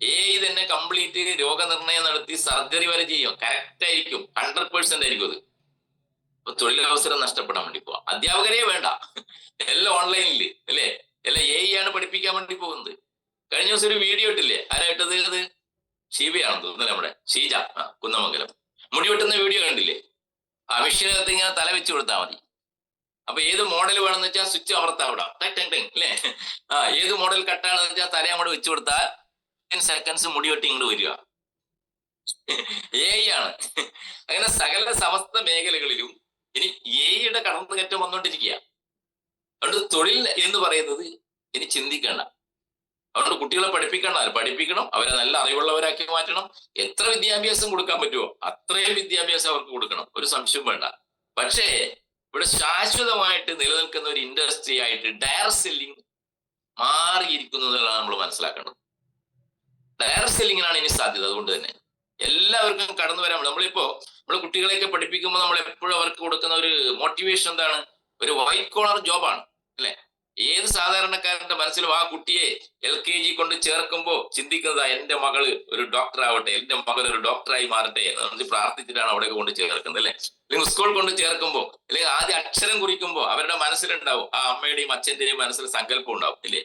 AI തന്നെ കംപ്ലീറ്റ് രോഗനിർണയം നടത്തി സർജറി വരെ ചെയ്യും. കറക്റ്റ് ആയിരിക്കും, 100% ആയിരിക്കും അത്. അപ്പൊ തൊഴിലവസരം നഷ്ടപ്പെടാൻ വേണ്ടി പോവാം. അധ്യാപകരെ വേണ്ട, എല്ലാം ഓൺലൈനില് അല്ലേ? എല്ലാം AI ആണ് പഠിപ്പിക്കാൻ വേണ്ടി പോകുന്നത്. കഴിഞ്ഞ ദിവസം ഒരു വീഡിയോ ഇട്ടില്ലേ? ആരാ ഇട്ടത്? അത് ഷീബയാണെന്ന് തോന്നുന്നു, നമ്മുടെ ഷീജ, കുന്നമംഗലം. മുടി വെട്ടുന്ന വീഡിയോ കണ്ടില്ലേ? മെഷീനകത്ത് ഇങ്ങനെ തല വെച്ച് കൊടുത്താൽ മതി. അപ്പൊ ഏത് മോഡൽ വേണമെന്ന് വെച്ചാൽ സ്വിച്ച് അമർത്താം അവിടെ, ടെങ്. ഏത് മോഡൽ കട്ടാണെന്ന് വെച്ചാൽ തല അങ്ങോട്ട് വെച്ച് കൊടുത്താൽ 10 സെക്കൻഡ്സ് മുടി വെട്ടി ഇങ്ങോട്ട് വരിക. AI ആണ്. അങ്ങനെ സകല സമസ്ത മേഖലകളിലും ഇനി AI കടന്നുകയറ്റം വന്നുകൊണ്ടിരിക്കുക. അതുകൊണ്ട് തൊഴിൽ എന്ന് പറയുന്നത് ഇനി ചിന്തിക്കേണ്ട. അതുകൊണ്ട് കുട്ടികളെ പഠിപ്പിക്കണം, അവരെ നല്ല അറിവുള്ളവരാക്കി മാറ്റണം. എത്ര വിദ്യാഭ്യാസം കൊടുക്കാൻ പറ്റുമോ അത്രയും വിദ്യാഭ്യാസം അവർക്ക് കൊടുക്കണം, ഒരു സംശയവും വേണ്ട. പക്ഷേ ഇവിടെ ശാശ്വതമായിട്ട് നിലനിൽക്കുന്ന ഒരു ഇൻഡസ്ട്രി ആയിട്ട് ഡയറക്റ്റ് സെല്ലിംഗ് മാറിയിരിക്കുന്നതാണ് നമ്മൾ മനസ്സിലാക്കേണ്ടത്. ഡയറക്റ്റ് സെല്ലിങ്ങിനാണ് ഇനി സാധ്യത. അതുകൊണ്ട് തന്നെ എല്ലാവർക്കും കടന്നു വരാൻ നമ്മൾ കുട്ടികളെയൊക്കെ പഠിപ്പിക്കുമ്പോൾ നമ്മൾ എപ്പോഴും അവർക്ക് കൊടുക്കുന്ന ഒരു മോട്ടിവേഷൻ എന്താണ്? ഒരു വൈറ്റ് കോളർ ജോബാണ് അല്ലെ? ഏത് സാധാരണക്കാരന്റെ മനസ്സിലും ആ കുട്ടിയെ LKG കൊണ്ട് ചേർക്കുമ്പോൾ ചിന്തിക്കുന്നതാ, എന്റെ മകള് ഒരു ഡോക്ടർ ആവട്ടെ, എന്റെ മകൾ ഒരു ഡോക്ടറായി മാറട്ടെ എന്ന് പ്രാർത്ഥിച്ചിട്ടാണ് അവിടെ കൊണ്ട് ചേർക്കുന്നത് അല്ലെ? അല്ലെങ്കിൽ സ്കൂൾ കൊണ്ട് ചേർക്കുമ്പോൾ, അല്ലെങ്കിൽ ആദ്യം അക്ഷരം കുറിക്കുമ്പോൾ അവരുടെ മനസ്സിലുണ്ടാവും, ആ അമ്മയുടെയും അച്ഛന്റെയും മനസ്സിൽ സങ്കല്പം ഉണ്ടാവും ഇല്ലേ?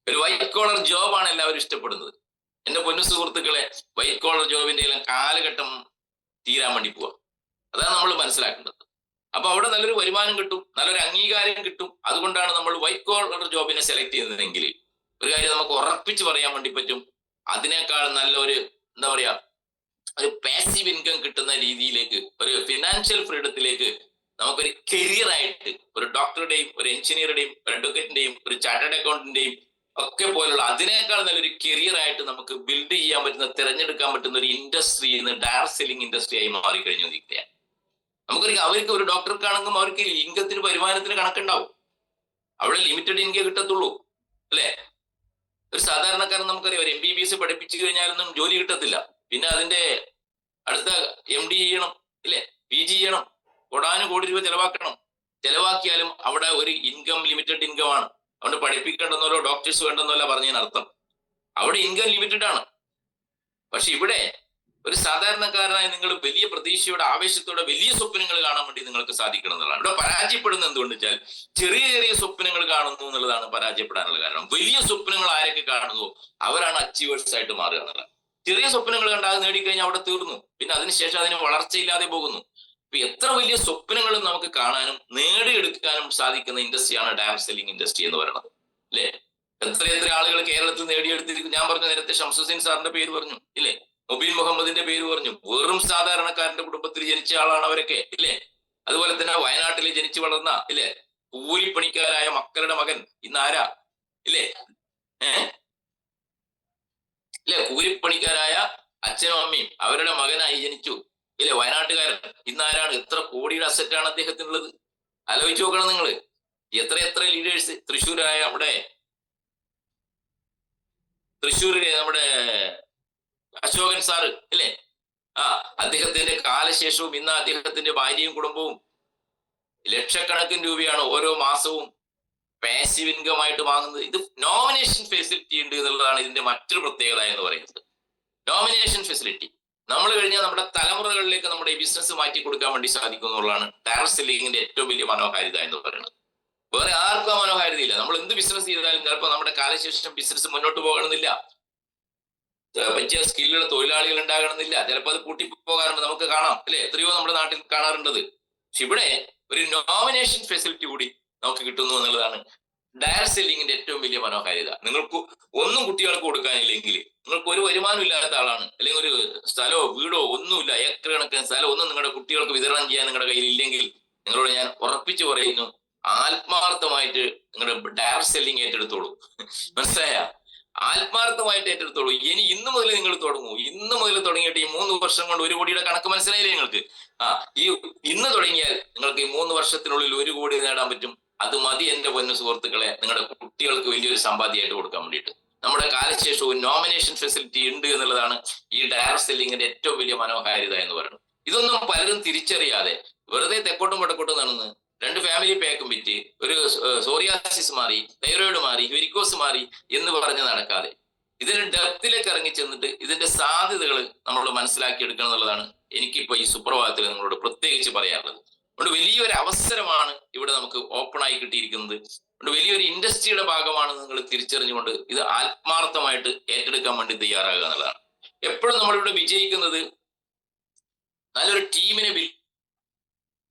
ഒരു വൈറ്റ് കോളർ ജോബാണ് എല്ലാവരും ഇഷ്ടപ്പെടുന്നത്. എന്റെ പൊന്നു സുഹൃത്തുക്കളെ, വൈറ്റ് കോളർ ജോബിന്റെ എല്ലാം കാലഘട്ടം തീരാൻ വേണ്ടി പോവാ. അതാണ് നമ്മൾ മനസ്സിലാക്കേണ്ടത്. അപ്പൊ അവിടെ നല്ലൊരു വരുമാനം കിട്ടും, നല്ലൊരു അംഗീകാരം കിട്ടും. അതുകൊണ്ടാണ് നമ്മൾ വൈറ്റ് കോളർ ജോബിനെ സെലക്ട് ചെയ്യുന്നതെങ്കിൽ ഒരു കാര്യം നമുക്ക് ഉറപ്പിച്ച് പറയാൻ വേണ്ടി പറ്റും, അതിനേക്കാൾ നല്ലൊരു എന്താ പറയാ ഒരു പാസീവ് ഇൻകം കിട്ടുന്ന രീതിയിലേക്ക്, ഒരു ഫിനാൻഷ്യൽ ഫ്രീഡത്തിലേക്ക് നമുക്കൊരു കരിയർ ആയിട്ട് ഒരു ഡോക്ടറുടെയും ഒരു എഞ്ചിനീയറുടെയും ഒരു അഡ്വക്കേറ്റിന്റെയും ഒരു ചാർട്ടേഡ് അക്കൗണ്ടിന്റെയും ഒക്കെ പോലുള്ള അതിനേക്കാൾ നല്ലൊരു കരിയർ ആയിട്ട് നമുക്ക് ബിൽഡ് ചെയ്യാൻ പറ്റുന്ന, തിരഞ്ഞെടുക്കാൻ പറ്റുന്ന ഒരു ഇൻഡസ്ട്രി ഇന്ന് ഡയറക്ട് സെല്ലിംഗ് ഇൻഡസ്ട്രി ആയി മാറിക്കഴിഞ്ഞു നിൽക്കുകയാണ്. അവർക്ക് ഒരു ഡോക്ടർക്കാണെങ്കിൽ അവർക്ക് ഇൻകത്തിന് വരുമാനത്തിന് കണക്കുണ്ടാവും. അവിടെ ലിമിറ്റഡ് ഇൻകം കിട്ടത്തുള്ളൂ അല്ലെ. ഒരു സാധാരണക്കാരൻ നമുക്കറിയാം, ഒരു MBBS പഠിപ്പിച്ചു കഴിഞ്ഞാലൊന്നും ജോലി കിട്ടത്തില്ല. പിന്നെ അതിന്റെ അടുത്ത MD ചെയ്യണം ഇല്ലേ, PG ചെയ്യണം, കോടാനുകോടി രൂപ ചെലവാക്കിയാലും അവിടെ ഒരു ഇൻകം ലിമിറ്റഡ് ഇൻകം ആണ്. അതുകൊണ്ട് പഠിപ്പിക്കേണ്ടെന്നല്ലോ ഡോക്ടേഴ്സ് വേണ്ടെന്നല്ല പറഞ്ഞതിനർത്ഥം. അവിടെ ഇൻകം ലിമിറ്റഡ് ആണ്. പക്ഷെ ഇവിടെ ഒരു സാധാരണക്കാരനായി നിങ്ങൾ വലിയ പ്രതീക്ഷയോടെ ആവേശത്തോടെ വലിയ സ്വപ്നങ്ങൾ കാണാൻ വേണ്ടി നിങ്ങൾക്ക് സാധിക്കണം എന്നുള്ളതാണ്. ഇവിടെ പരാജയപ്പെടുന്നത് എന്തുകൊണ്ട് വെച്ചാൽ ചെറിയ ചെറിയ സ്വപ്നങ്ങൾ കാണുന്നു എന്നുള്ളതാണ് പരാജയപ്പെടാനുള്ള കാരണം. വലിയ സ്വപ്നങ്ങൾ ആരൊക്കെ കാണുന്നു അവരാണ് അച്ചീവേഴ്സ് ആയിട്ട് മാറുക എന്നുള്ളത്. ചെറിയ സ്വപ്നങ്ങൾ കണ്ട് അത് നേടിക്കഴിഞ്ഞാൽ അവിടെ തീർന്നു. പിന്നെ അതിനുശേഷം അതിന് വളർച്ചയില്ലാതെ പോകുന്നു. ഇപ്പൊ എത്ര വലിയ സ്വപ്നങ്ങളും നമുക്ക് കാണാനും നേടിയെടുക്കാനും സാധിക്കുന്ന ഇൻഡസ്ട്രിയാണ് ഡയറക്ട് സെല്ലിംഗ് ഇൻഡസ്ട്രി എന്ന് പറയുന്നത് അല്ലെ. എത്ര ആളുകൾ കേരളത്തിൽ നേടിയെടുത്തിരിക്കും. ഞാൻ പറഞ്ഞു നേരത്തെ ഷംസുദ്ദീൻ സാറിന്റെ പേര് പറഞ്ഞു ഇല്ലേ, മുബീൻ മുഹമ്മദിന്റെ പേര് പറഞ്ഞു. വെറും സാധാരണക്കാരന്റെ കുടുംബത്തിൽ ജനിച്ച ആളാണ് അവരൊക്കെ ഇല്ലേ. അതുപോലെ തന്നെ വയനാട്ടിൽ ജനിച്ചു വളർന്ന ഇല്ലേ കൂലിപ്പണിക്കാരായ മക്കളുടെ മകൻ ഇന്ന് ആരാ ഇല്ലേ, ഇല്ലേ കൂലിപ്പണിക്കാരായ അച്ഛനും അമ്മയും അവരുടെ മകനായി ജനിച്ചു ഇല്ലേ വയനാട്ടുകാരൻ. ഇന്ന് ആരാണ്, എത്ര കോടിയുടെ അസറ്റാണ് അദ്ദേഹത്തിനുള്ളത്. ആലോചിച്ച് നോക്കണം നിങ്ങൾ. എത്ര ലീഡേഴ്സ്. തൃശ്ശൂരായ നമ്മുടെ അശോകൻ സാറ് ഇല്ലേ, അദ്ദേഹത്തിന്റെ കാലശേഷവും ഇന്ന് അദ്ദേഹത്തിന്റെ ഭാര്യയും കുടുംബവും ലക്ഷക്കണക്കിന് രൂപയാണ് ഓരോ മാസവും പാസീവ് ഇൻകം ആയിട്ട് വാങ്ങുന്നത്. ഇത് നോമിനേഷൻ ഫെസിലിറ്റി ഉണ്ട് എന്നുള്ളതാണ് ഇതിന്റെ മറ്റൊരു പ്രത്യേകത എന്ന് പറയുന്നത്. നോമിനേഷൻ ഫെസിലിറ്റി നമ്മൾ കഴിഞ്ഞാൽ നമ്മുടെ തലമുറകളിലേക്ക് നമ്മുടെ ഈ ബിസിനസ് മാറ്റി കൊടുക്കാൻ വേണ്ടി സാധിക്കും എന്നുള്ളതാണ് ഡയറക്ട് സെല്ലിങ്ങിന്റെ ഏറ്റവും വലിയ മനോഹാരിത എന്ന് പറയുന്നത്. വേറെ ആർക്കും ആ മനോഹാരിതയില്ല. നമ്മൾ എന്ത് ബിസിനസ് ചെയ്താലും ചിലപ്പോൾ നമ്മുടെ കാലശേഷം ബിസിനസ് മുന്നോട്ട് പോകണമെന്നില്ല, പറ്റിയ സ്കില്ലുള്ള തൊഴിലാളികൾ ഉണ്ടാകണമെന്നില്ല, ചിലപ്പോൾ അത് കൂട്ടിപ്പോകാറുണ്ട്. നമുക്ക് കാണാം അല്ലെ, എത്രയോ നമ്മുടെ നാട്ടിൽ കാണാറുണ്ടത്. പക്ഷെ ഇവിടെ ഒരു നോമിനേഷൻ ഫെസിലിറ്റി കൂടി നമുക്ക് കിട്ടുന്നു എന്നുള്ളതാണ് ഡയറക്ട് സെല്ലിങ്ങിന്റെ ഏറ്റവും വലിയ മനോഹാരിത. നിങ്ങൾക്ക് ഒന്നും കുട്ടികൾക്ക് കൊടുക്കാനില്ലെങ്കിൽ, നിങ്ങൾക്ക് ഒരു വരുമാനം ഇല്ലാത്ത ആളാണ്, അല്ലെങ്കിൽ ഒരു സ്ഥലമോ വീടോ ഒന്നുമില്ല, ഏക്കർ കണക്കിന് സ്ഥലം ഒന്നും നിങ്ങളുടെ കുട്ടികൾക്ക് വിതരണം ചെയ്യാൻ നിങ്ങളുടെ കയ്യിൽ ഇല്ലെങ്കിൽ, നിങ്ങളോട് ഞാൻ ഉറപ്പിച്ചു പറയുന്നു, ആത്മാർത്ഥമായിട്ട് നിങ്ങളുടെ ഡയറക്ട് സെല്ലിംഗ് ഏറ്റെടുത്തോളൂ. മനസ്സിലായ? ആത്മാർത്ഥമായിട്ട് ഏറ്റെടുത്തോളൂ. ഇന്ന് മുതൽ നിങ്ങൾ തുടങ്ങൂ. ഇന്ന് മുതൽ തുടങ്ങിയിട്ട് ഈ 3 വർഷം കൊണ്ട് 1 കോടിയുടെ കണക്ക് മനസ്സിലായില്ലേ നിങ്ങൾക്ക്? ഇന്ന് തുടങ്ങിയാൽ നിങ്ങൾക്ക് ഈ 3 വർഷത്തിനുള്ളിൽ 1 കോടി നേടാൻ പറ്റും. അത് മതി എന്റെ പൊന്നു സുഹൃത്തുക്കളെ, നിങ്ങളുടെ കുട്ടികൾക്ക് വലിയൊരു സമ്പാദ്യമായിട്ട് കൊടുക്കാൻ വേണ്ടിയിട്ട്. നമ്മുടെ കാലശേഷവും നോമിനേഷൻ ഫെസിലിറ്റി ഉണ്ട് എന്നുള്ളതാണ് ഈ ഡയറക്ട് സെല്ലിങ്ങിന്റെ ഏറ്റവും വലിയ മനോഹാരിത എന്ന് പറയുന്നത്. ഇതൊന്നും പലരും തിരിച്ചറിയാതെ വെറുതെ തെക്കോട്ടും വടക്കോട്ടും നടന്ന് 2 ഫാമിലി പാക്കും വിറ്റ് ഒരു സോറിയാസിസ് മാറി, തൈറോയിഡ് മാറി, വെരിക്കോസ് മാറി എന്ന് പറഞ്ഞ് നടക്കാതെ ഇതിന് ഡെപ്തിലേക്ക് ഇറങ്ങി ചെന്നിട്ട് ഇതിന്റെ സാധ്യതകൾ നമ്മൾ മനസ്സിലാക്കിയെടുക്കണം എന്നുള്ളതാണ് എനിക്കിപ്പോ ഈ സുപ്രഭാതത്തിൽ നിങ്ങളോട് പ്രത്യേകിച്ച് പറയാനുള്ളത്. അതുകൊണ്ട് വലിയൊരു അവസരമാണ് ഇവിടെ നമുക്ക് ഓപ്പൺ ആയി കിട്ടിയിരിക്കുന്നത്. അതുകൊണ്ട് വലിയൊരു ഇൻഡസ്ട്രിയുടെ ഭാഗമാണ് നിങ്ങൾ തിരിച്ചറിഞ്ഞുകൊണ്ട് ഇത് ആത്മാർത്ഥമായിട്ട് ഏറ്റെടുക്കാൻ വേണ്ടി തയ്യാറാകുക എന്നുള്ളതാണ്. എപ്പോഴും നമ്മളിവിടെ വിജയിക്കുന്നത് നല്ലൊരു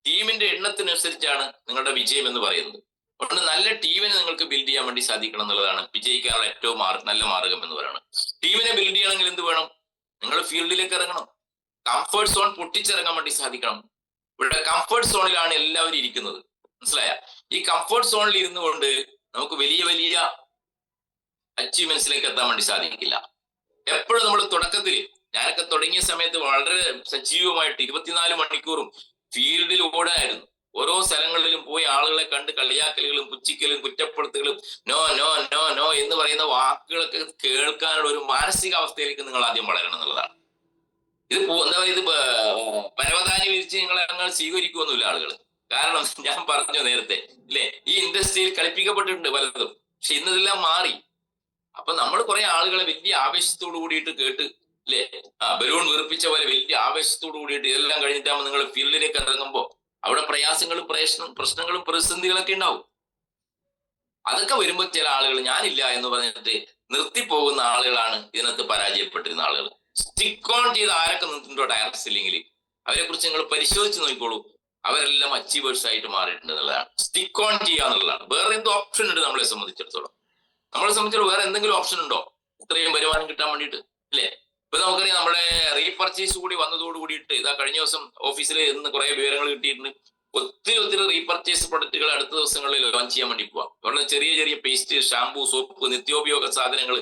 ടീമിന്റെ എണ്ണത്തിനനുസരിച്ചാണ് നിങ്ങളുടെ വിജയം എന്ന് പറയുന്നത്. അതുകൊണ്ട് നല്ല ടീമിനെ നിങ്ങൾക്ക് ബിൽഡ് ചെയ്യാൻ വേണ്ടി സാധിക്കണം എന്നുള്ളതാണ് വിജയിക്കാനുള്ള ഏറ്റവും നല്ല മാർഗം എന്ന് പറയുന്നത്. ടീമിനെ ബിൽഡ് ചെയ്യണമെങ്കിൽ എന്ത് വേണം? നിങ്ങൾ ഫീൽഡിലേക്ക് ഇറങ്ങണം. കംഫർട്ട് സോൺ പൊട്ടിച്ചിറങ്ങാൻ വേണ്ടി സാധിക്കണം. ഇവിടെ കംഫർട്ട് സോണിലാണ് എല്ലാവരും ഇരിക്കുന്നത്. മനസ്സിലായ? ഈ കംഫർട്ട് സോണിൽ ഇരുന്നു കൊണ്ട് നമുക്ക് വലിയ വലിയ അച്ചീവ്മെന്റ്സിലേക്ക് എത്താൻ വേണ്ടി സാധിക്കില്ല. എപ്പോഴും നമ്മൾ തുടക്കത്തിൽ, ഞാനൊക്കെ തുടങ്ങിയ സമയത്ത് വളരെ സജീവമായിട്ട് 24 മണിക്കൂറും ഫീൽഡിൽ ഓടായിരുന്നു. ഓരോ സ്ഥലങ്ങളിലും പോയി ആളുകളെ കണ്ട് കളിയാക്കലുകളും പുച്ഛിക്കലും കുറ്റപ്പെടുത്തലുകളും നോ നോ നോ നോ എന്ന് പറയുന്ന വാക്കുകളൊക്കെ കേൾക്കാനുള്ള ഒരു മാനസികാവസ്ഥയിലേക്ക് നിങ്ങൾ ആദ്യം വളരണം എന്നുള്ളതാണ്. ഇത് എന്താ പറയുക, ഇത് പരവതാനി വിരിച്ച് നിങ്ങളെ അങ്ങനെ സ്വീകരിക്കുമൊന്നുമില്ല ആളുകൾ. കാരണം ഞാൻ പറഞ്ഞു നേരത്തെ ഇല്ലേ, ഈ ഇൻഡസ്ട്രിയിൽ കളിപ്പിക്കപ്പെട്ടിട്ടുണ്ട് പലതും. പക്ഷെ ഇന്നതെല്ലാം മാറി. അപ്പൊ നമ്മൾ കുറെ ആളുകളെ വലിയ ആവേശത്തോടു കൂടിയിട്ട് കേട്ട് അല്ലെ, ബലൂൺ വീർപ്പിച്ച പോലെ വലിയ ആവേശത്തോടു കൂടിയിട്ട് ഇതെല്ലാം കഴിഞ്ഞിട്ടാകുമ്പോൾ നിങ്ങൾ ഫീൽഡിലേക്ക് ഇറങ്ങുമ്പോൾ അവിടെ പ്രയാസങ്ങളും പ്രശ്നങ്ങളും പ്രതിസന്ധികളൊക്കെ ഉണ്ടാവും. അതൊക്കെ വരുമ്പോൾ ചില ആളുകൾ ഞാനില്ല എന്ന് പറഞ്ഞിട്ട് നിർത്തിപ്പോകുന്ന ആളുകളാണ് ഇതിനകത്ത് പരാജയപ്പെട്ടിരുന്ന ആളുകൾ. സ്റ്റിക്ക് ഓൺ ചെയ്ത് ആരൊക്കെ നിന്നിട്ടുണ്ടോ ഡയറക്ട് സെല്ലിങ്ങിൽ, അവരെ കുറിച്ച് നിങ്ങൾ പരിശോധിച്ച് നോക്കിക്കോളൂ. അവരെല്ലാം അച്ചീവേഴ്സ് ആയിട്ട് മാറിയിട്ടുണ്ട് എന്നുള്ളതാണ്. സ്റ്റിക്ക് ഓൺ ചെയ്യുക എന്നുള്ളതാണ്. വേറെ എന്തോ ഓപ്ഷൻ ഉണ്ട് നമ്മളെ സംബന്ധിച്ചിടത്തോളം? വേറെ എന്തെങ്കിലും ഓപ്ഷൻ ഉണ്ടോ ഇത്രയും വരുമാനം കിട്ടാൻ വേണ്ടിയിട്ട്? അല്ലേ? ഇപ്പൊ നമുക്കറിയാം, നമ്മുടെ റീപർച്ചേസ് കൂടി വന്നതോട് കൂടിയിട്ട് ഇതാ കഴിഞ്ഞ ദിവസം ഓഫീസിൽ ഇന്ന് കുറെ വിവരങ്ങൾ കിട്ടിയിട്ടുണ്ട്. ഒത്തിരി റീപർച്ചേസ് പ്രൊഡക്റ്റുകൾ അടുത്ത ദിവസങ്ങളിൽ ലോഞ്ച് ചെയ്യാൻ വേണ്ടി പോവാം. വളരെ ചെറിയ പേസ്റ്റ്, ഷാമ്പു, സോപ്പ്, നിത്യോപയോഗ സാധനങ്ങൾ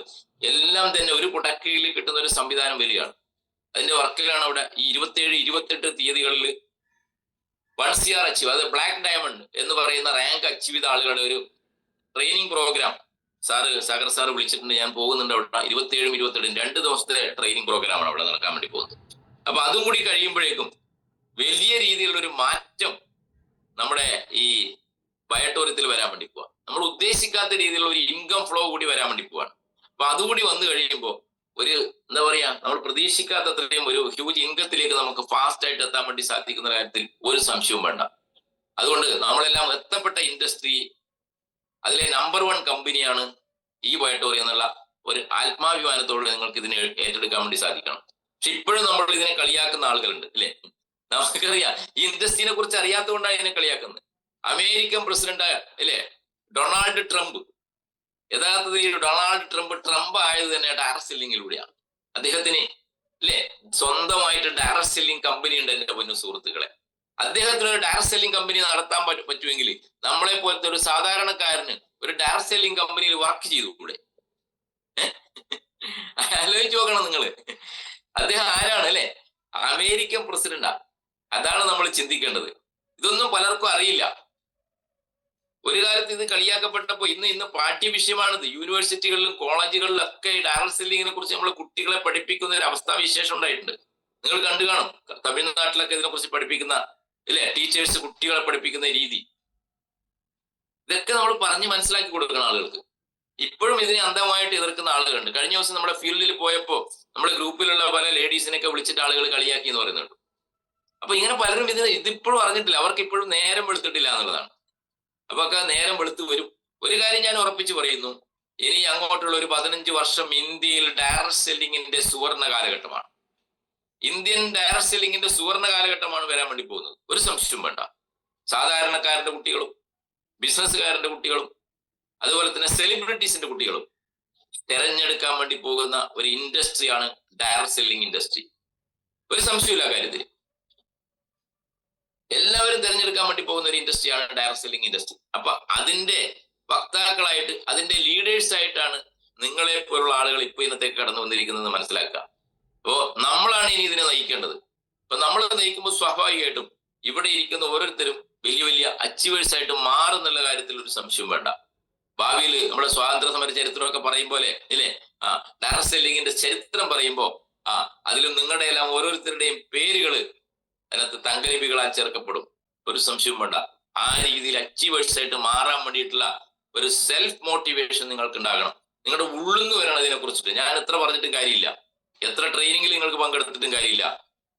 എല്ലാം തന്നെ ഒരു പ്രൊഡക്റ്റിൽ കിട്ടുന്ന ഒരു സംവിധാനം വരികയാണ്. അതിന്റെ വർക്കിലാണ് അവിടെ ഈ 27, 28 തീയതികളിൽ 1 CR അച്ചീവ്, അത് ബ്ലാക്ക് ഡയമണ്ട് എന്ന് പറയുന്ന റാങ്ക് അച്ചീവ് ചെയ്ത ആളുകളുടെ ഒരു ട്രെയിനിങ് പ്രോഗ്രാം സാഗർ സാറ് വിളിച്ചിട്ടുണ്ട്. ഞാൻ പോകുന്നുണ്ട് അവിടെ. 27, 28 2 ദിവസത്തെ ട്രെയിനിങ് പ്രോഗ്രാമാണ് അവിടെ നടക്കാൻ വേണ്ടി പോകുന്നത്. അപ്പൊ അതും കൂടി കഴിയുമ്പോഴേക്കും വലിയ രീതിയിലുള്ള ഒരു മാറ്റം നമ്മുടെ ഈ ബയോടോറിയത്തിൽ വരാൻ വേണ്ടി പോവാ. നമ്മൾ ഉദ്ദേശിക്കാത്ത രീതിയിലുള്ള ഒരു ഇൻകം ഫ്ലോ കൂടി വരാൻ വേണ്ടി പോവാണ്. അപ്പൊ അതുകൂടി വന്നു കഴിയുമ്പോൾ ഒരു എന്താ പറയാ, നമ്മൾ പ്രതീക്ഷിക്കാത്തത്രയും ഒരു ഹ്യൂജ് ഇൻകത്തിലേക്ക് നമുക്ക് ഫാസ്റ്റ് ആയിട്ട് എത്താൻ വേണ്ടി സാധിക്കുന്ന കാര്യത്തിൽ ഒരു സംശയവും വേണ്ട. അതുകൊണ്ട് നമ്മളെല്ലാം എത്തപ്പെട്ട ഇൻഡസ്ട്രി, അതിലെ നമ്പർ 1 കമ്പനിയാണ് ഈ ബയോടോറി എന്നുള്ള ഒരു ആത്മാഭിമാനത്തോടെ നിങ്ങൾക്ക് ഇതിനെ ഏറ്റെടുക്കാൻ വേണ്ടി സാധിക്കണം. പക്ഷെ ഇപ്പോഴും നമ്മൾ ഇതിനെ കളിയാക്കുന്ന ആളുകളുണ്ട്, അല്ലെ? നമുക്കറിയാം, ഈ ഇൻഡസ്ട്രീനെ കുറിച്ച് അറിയാത്തതുകൊണ്ടാണ് ഇതിനെ കളിയാക്കുന്നത്. അമേരിക്കൻ പ്രസിഡന്റ് അല്ലെ ഡൊണാൾഡ് ട്രംപ്, യഥാർത്ഥത്തിൽ ഡൊണാൾഡ് ട്രംപ് ആയത് തന്നെ ഡയറക്ട് സെല്ലിങ്ങിലൂടെയാണ്. അദ്ദേഹത്തിന് അല്ലെ സ്വന്തമായിട്ട് ഡയറക്ട് സെല്ലിംഗ് കമ്പനി ഉണ്ട്. എന്റെ പൊന്നു സുഹൃത്തുക്കളെ, അദ്ദേഹത്തിന് ഒരു ഡയറക്ട് സെല്ലിംഗ് കമ്പനി നടത്താൻ പറ്റുമെങ്കിൽ നമ്മളെ പോലത്തെ ഒരു സാധാരണക്കാരന് ഒരു ഡയറക്ട് സെല്ലിംഗ് കമ്പനിയിൽ വർക്ക് ചെയ്തുകൂടെ? ആലോചിച്ച് നോക്കണം നിങ്ങള്. അദ്ദേഹം ആരാണ് അല്ലെ? അമേരിക്കൻ പ്രസിഡന്റാ. അതാണ് നമ്മൾ ചിന്തിക്കേണ്ടത്. ഇതൊന്നും പലർക്കും അറിയില്ല. ഒരു കാലത്ത് ഇത് കളിയാക്കപ്പെട്ടപ്പോ ഇന്ന് പാഠ്യ വിഷയമാണിത്. യൂണിവേഴ്സിറ്റികളിലും കോളേജുകളിലും ഒക്കെ ഡയറക്ട് സെല്ലിങ്ങിനെ കുറിച്ച് നമ്മൾ കുട്ടികളെ പഠിപ്പിക്കുന്ന ഒരു അവസ്ഥാവിശേഷം ഉണ്ടായിട്ടുണ്ട്. നിങ്ങൾ കണ്ടു കാണും, തമിഴ്നാട്ടിലൊക്കെ ഇതിനെ കുറിച്ച് പഠിപ്പിക്കുന്ന ഇല്ലേ ടീച്ചേഴ്സ് കുട്ടികളെ പഠിപ്പിക്കുന്ന രീതി. ഇതൊക്കെ നമ്മൾ പറഞ്ഞ് മനസ്സിലാക്കി കൊടുക്കണം ആളുകൾക്ക്. ഇപ്പോഴും ഇതിനെ അന്ധമായിട്ട് എതിർക്കുന്ന ആളുകളുണ്ട്. കഴിഞ്ഞ ദിവസം നമ്മുടെ ഫീൽഡിൽ പോയപ്പോ നമ്മുടെ ഗ്രൂപ്പിലുള്ള പല ലേഡീസിനെയൊക്കെ വിളിച്ചിട്ട് ആളുകൾ കളിയാക്കി എന്ന് പറയുന്നുണ്ട്. അപ്പൊ ഇങ്ങനെ പലരും ഇതിപ്പോഴും അറിഞ്ഞിട്ടില്ല, അവർക്ക് ഇപ്പോഴും നേരം വെളുത്തിട്ടില്ല എന്നുള്ളതാണ്. അപ്പൊ ഒക്കെ നേരം വെളുത്ത് വരും. ഒരു കാര്യം ഞാൻ ഉറപ്പിച്ചു പറയുന്നു, ഇനി അങ്ങോട്ടുള്ള ഒരു 15 വർഷം ഇന്ത്യയിൽ ഡയറക്ട് സെല്ലിങ്ങിന്റെ സുവർണ കാലഘട്ടമാണ്. ഇന്ത്യൻ ഡയറക്ട് സെല്ലിങ്ങിന്റെ സുവർണ കാലഘട്ടമാണ് വരാൻ വേണ്ടി പോകുന്നത്. ഒരു സംശയവും വേണ്ട. സാധാരണക്കാരന്റെ കുട്ടികളും ബിസിനസ്സുകാരന്റെ കുട്ടികളും അതുപോലെ തന്നെ സെലിബ്രിറ്റീസിന്റെ കുട്ടികളും തെരഞ്ഞെടുക്കാൻ വേണ്ടി പോകുന്ന ഒരു ഇൻഡസ്ട്രിയാണ് ഡയറക്ട് സെല്ലിംഗ് ഇൻഡസ്ട്രി. ഒരു സംശയമില്ല കാര്യത്തിൽ. എല്ലാവരും തിരഞ്ഞെടുക്കാൻ വേണ്ടി പോകുന്ന ഒരു ഇൻഡസ്ട്രിയാണ് ഡയറക്ട് സെല്ലിംഗ് ഇൻഡസ്ട്രി. അപ്പൊ അതിന്റെ വക്താക്കളായിട്ട്, അതിന്റെ ലീഡേഴ്സ് ആയിട്ടാണ് നിങ്ങളെ പോലുള്ള ആളുകൾ ഇപ്പൊ ഇന്നത്തേക്ക് കടന്നു വന്നിരിക്കുന്നത് മനസ്സിലാക്കുക. അപ്പോ നമ്മളാണ് ഇനി ഇതിനെ നയിക്കേണ്ടത്. അപ്പൊ നമ്മൾ നയിക്കുമ്പോൾ സ്വാഭാവികമായിട്ടും ഇവിടെ ഇരിക്കുന്ന ഓരോരുത്തരും വലിയ അച്ചീവേഴ്സ് ആയിട്ട് മാറുന്നുള്ള കാര്യത്തിൽ ഒരു സംശയം വേണ്ട. ഭാവിയിൽ നമ്മുടെ സ്വാതന്ത്ര്യ സമര ചരിത്രമൊക്കെ പറയും പോലെ ഇല്ലേ, ഡയറക്ട് സെല്ലിങ്ങിന്റെ ചരിത്രം പറയുമ്പോ അതിലും നിങ്ങളുടെ എല്ലാം ഓരോരുത്തരുടെയും പേരുകൾ അതിനകത്ത് തങ്കലിപികളാൽ ചേർക്കപ്പെടും. ഒരു സംശയവും വേണ്ട. ആ രീതിയിൽ അച്ചീവേഴ്സ് ആയിട്ട് മാറാൻ വേണ്ടിയിട്ടുള്ള ഒരു സെൽഫ് മോട്ടിവേഷൻ നിങ്ങൾക്ക് ഉണ്ടാകണം. നിങ്ങളുടെ ഉള്ളിൽ നിന്ന് വരണം ഇതിനെ കുറിച്ചിട്ട്. ഞാൻ എത്ര പറഞ്ഞിട്ടും കാര്യമില്ല, എത്ര ട്രെയിനിങ്ങിൽ നിങ്ങൾക്ക് പങ്കെടുത്തിട്ടും കാര്യമില്ല.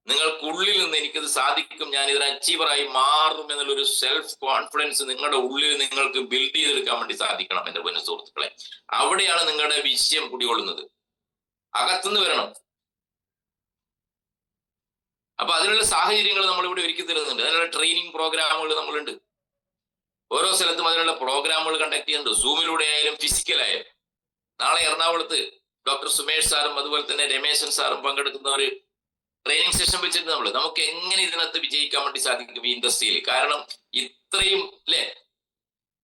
നിങ്ങൾക്കുള്ളിൽ നിന്ന് എനിക്കത് സാധിക്കും, ഞാൻ ഇതിന് അച്ചീവറായി മാറും എന്നുള്ളൊരു സെൽഫ് കോൺഫിഡൻസ് നിങ്ങളുടെ ഉള്ളിൽ നിങ്ങൾക്ക് ബിൽഡ് ചെയ്തെടുക്കാൻ വേണ്ടി സാധിക്കണം എന്റെ പൊന്നു സുഹൃത്തുക്കളെ. അവിടെയാണ് നിങ്ങളുടെ വിഷയം കുടികൊള്ളുന്നത്. അകത്തുനിന്ന് വരണം. അപ്പൊ അതിനുള്ള സാഹചര്യങ്ങൾ നമ്മൾ ഇവിടെ ഒരുക്കി തരുന്നുണ്ട്. അതിനുള്ള ട്രെയിനിങ് പ്രോഗ്രാമുകൾ നമ്മളുണ്ട്. ഓരോ സ്ഥലത്തും അതിനുള്ള പ്രോഗ്രാമുകൾ കണ്ടക്ട് ചെയ്യുന്നുണ്ട്. സൂമിലൂടെ ആയാലും ഫിസിക്കലായാലും. നാളെ എറണാകുളത്ത് ഡോക്ടർ സുമേഷ് സാറും അതുപോലെ തന്നെ രമേശൻ സാറും പങ്കെടുക്കുന്ന ഒരു ട്രെയിനിങ് സെഷൻ വെച്ചിട്ട് നമുക്ക് എങ്ങനെ ഇതിനകത്ത് വിജയിക്കാൻ വേണ്ടി സാധിക്കും ഈ ഇൻഡസ്ട്രിയിൽ. കാരണം ഇത്രയും അല്ലെ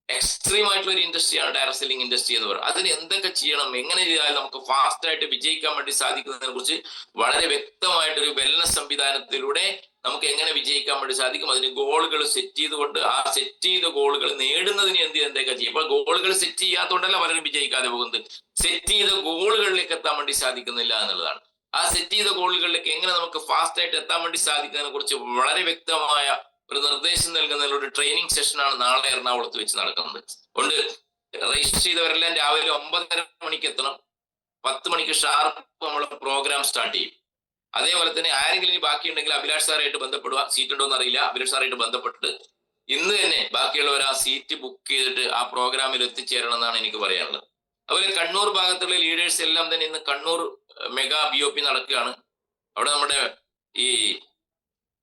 എക്സ്ട്രീം ആയിട്ടുള്ള ഒരു ഇൻഡസ്ട്രിയാണ് ഡയറക്ട് സെല്ലിംഗ് ഇൻഡസ്ട്രി എന്ന് പറയുന്നത്. അതിന് എന്തൊക്കെ ചെയ്യണം, എങ്ങനെ ചെയ്താൽ നമുക്ക് ഫാസ്റ്റ് ആയിട്ട് വിജയിക്കാൻ വേണ്ടി സാധിക്കുന്നതിനെ കുറിച്ച് വളരെ വ്യക്തമായിട്ടൊരു വെൽനസ് സംവിധാനത്തിലൂടെ നമുക്ക് എങ്ങനെ വിജയിക്കാൻ വേണ്ടി സാധിക്കും. അതിന് ഗോളുകൾ സെറ്റ് ചെയ്തുകൊണ്ട് ആ സെറ്റ് ചെയ്ത ഗോളുകൾ നേടുന്നതിന് എന്തൊക്കെ ചെയ്യും. അപ്പൊ ഗോളുകൾ സെറ്റ് ചെയ്യാത്തതുകൊണ്ടല്ല പലരും വിജയിക്കാതെ പോകുന്നത്. സെറ്റ് ചെയ്ത ഗോളുകളിലേക്ക് എത്താൻ വേണ്ടി സാധിക്കുന്നില്ല എന്നുള്ളതാണ്. ആ സെറ്റ് ചെയ്ത ഗോളുകളിലേക്ക് എങ്ങനെ നമുക്ക് ഫാസ്റ്റ് ആയിട്ട് എത്താൻ വേണ്ടി സാധിക്കുന്നതിനെ കുറിച്ച് വളരെ വ്യക്തമായ ഒരു നിർദ്ദേശം നൽകുന്ന ഒരു ട്രെയിനിങ് സെഷനാണ് നാളെ എറണാകുളത്ത് വെച്ച് നടക്കുന്നത്. അതുകൊണ്ട് രജിസ്റ്റർ ചെയ്തവരെല്ലാം രാവിലെ 9:30 മണിക്ക് എത്തണം. 10 മണിക്ക് ഷാർപ്പ് നമ്മൾ പ്രോഗ്രാം സ്റ്റാർട്ട് ചെയ്യും. അതേപോലെ തന്നെ ആരെങ്കിലും ഇനി ബാക്കിയുണ്ടെങ്കിൽ അഭിലാഷ് സാറായിട്ട് ബന്ധപ്പെടുക. സീറ്റ് ഉണ്ടോ എന്ന് അറിയില്ല. അഭിലാഷ് സാറായിട്ട് ബന്ധപ്പെട്ടിട്ട് ഇന്ന് തന്നെ ബാക്കിയുള്ളവർ ആ സീറ്റ് ബുക്ക് ചെയ്തിട്ട് ആ പ്രോഗ്രാമിൽ എത്തിച്ചേരണം എന്നാണ് എനിക്ക് പറയാനുള്ളത്. അതുപോലെ കണ്ണൂർ ഭാഗത്തുള്ള ലീഡേഴ്സ് എല്ലാം തന്നെ ഇന്ന് കണ്ണൂർ മെഗാ BOP നടക്കുകയാണ്. അവിടെ നമ്മുടെ ഈ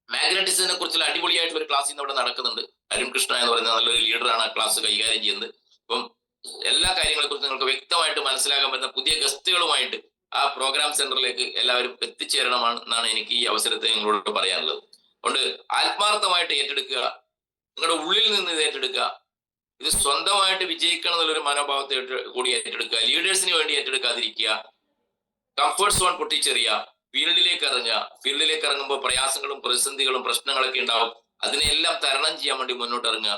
മാഗ്നറ്റിസത്തിനെ കുറിച്ചുള്ള അടിപൊളിയായിട്ടുള്ള ഒരു ക്ലാസ് ഇന്ന് അവിടെ നടക്കുന്നുണ്ട്. അരുൺ കൃഷ്ണ എന്ന് പറയുന്ന നല്ലൊരു ലീഡറാണ് ആ ക്ലാസ് കൈകാര്യം ചെയ്യുന്നത്. അപ്പം എല്ലാ കാര്യങ്ങളെ കുറിച്ച് നിങ്ങൾക്ക് വ്യക്തമായിട്ട് മനസ്സിലാക്കാൻ പറ്റുന്ന പുതിയ ഗസ്റ്റുകളുമായിട്ട് ആ പ്രോഗ്രാം സെന്ററിലേക്ക് എല്ലാവരും എത്തിച്ചേരണമെന്നാണ് എന്നാണ് എനിക്ക് ഈ അവസരത്തിൽ നിങ്ങളോട് പറയാനുള്ളത്. അതുകൊണ്ട് ആത്മാർത്ഥമായിട്ട് ഏറ്റെടുക്കുക, നിങ്ങളുടെ ഉള്ളിൽ നിന്ന് ഇത് ഏറ്റെടുക്കുക. ഇത് സ്വന്തമായിട്ട് വിജയിക്കണം എന്നുള്ളൊരു മനോഭാവത്തെ കൂടി ഏറ്റെടുക്കുക. ലീഡേഴ്സിന് വേണ്ടി ഏറ്റെടുക്കാതിരിക്കുക. കംഫർട്ട് സോൺ പൊട്ടിച്ചെറിയുക, ഫീൽഡിലേക്ക് ഇറങ്ങുക. ഫീൽഡിലേക്ക് ഇറങ്ങുമ്പോൾ പ്രയാസങ്ങളും പ്രതിസന്ധികളും പ്രശ്നങ്ങളൊക്കെ ഉണ്ടാവും. അതിനെല്ലാം തരണം ചെയ്യാൻ വേണ്ടി മുന്നോട്ട് ഇറങ്ങുക.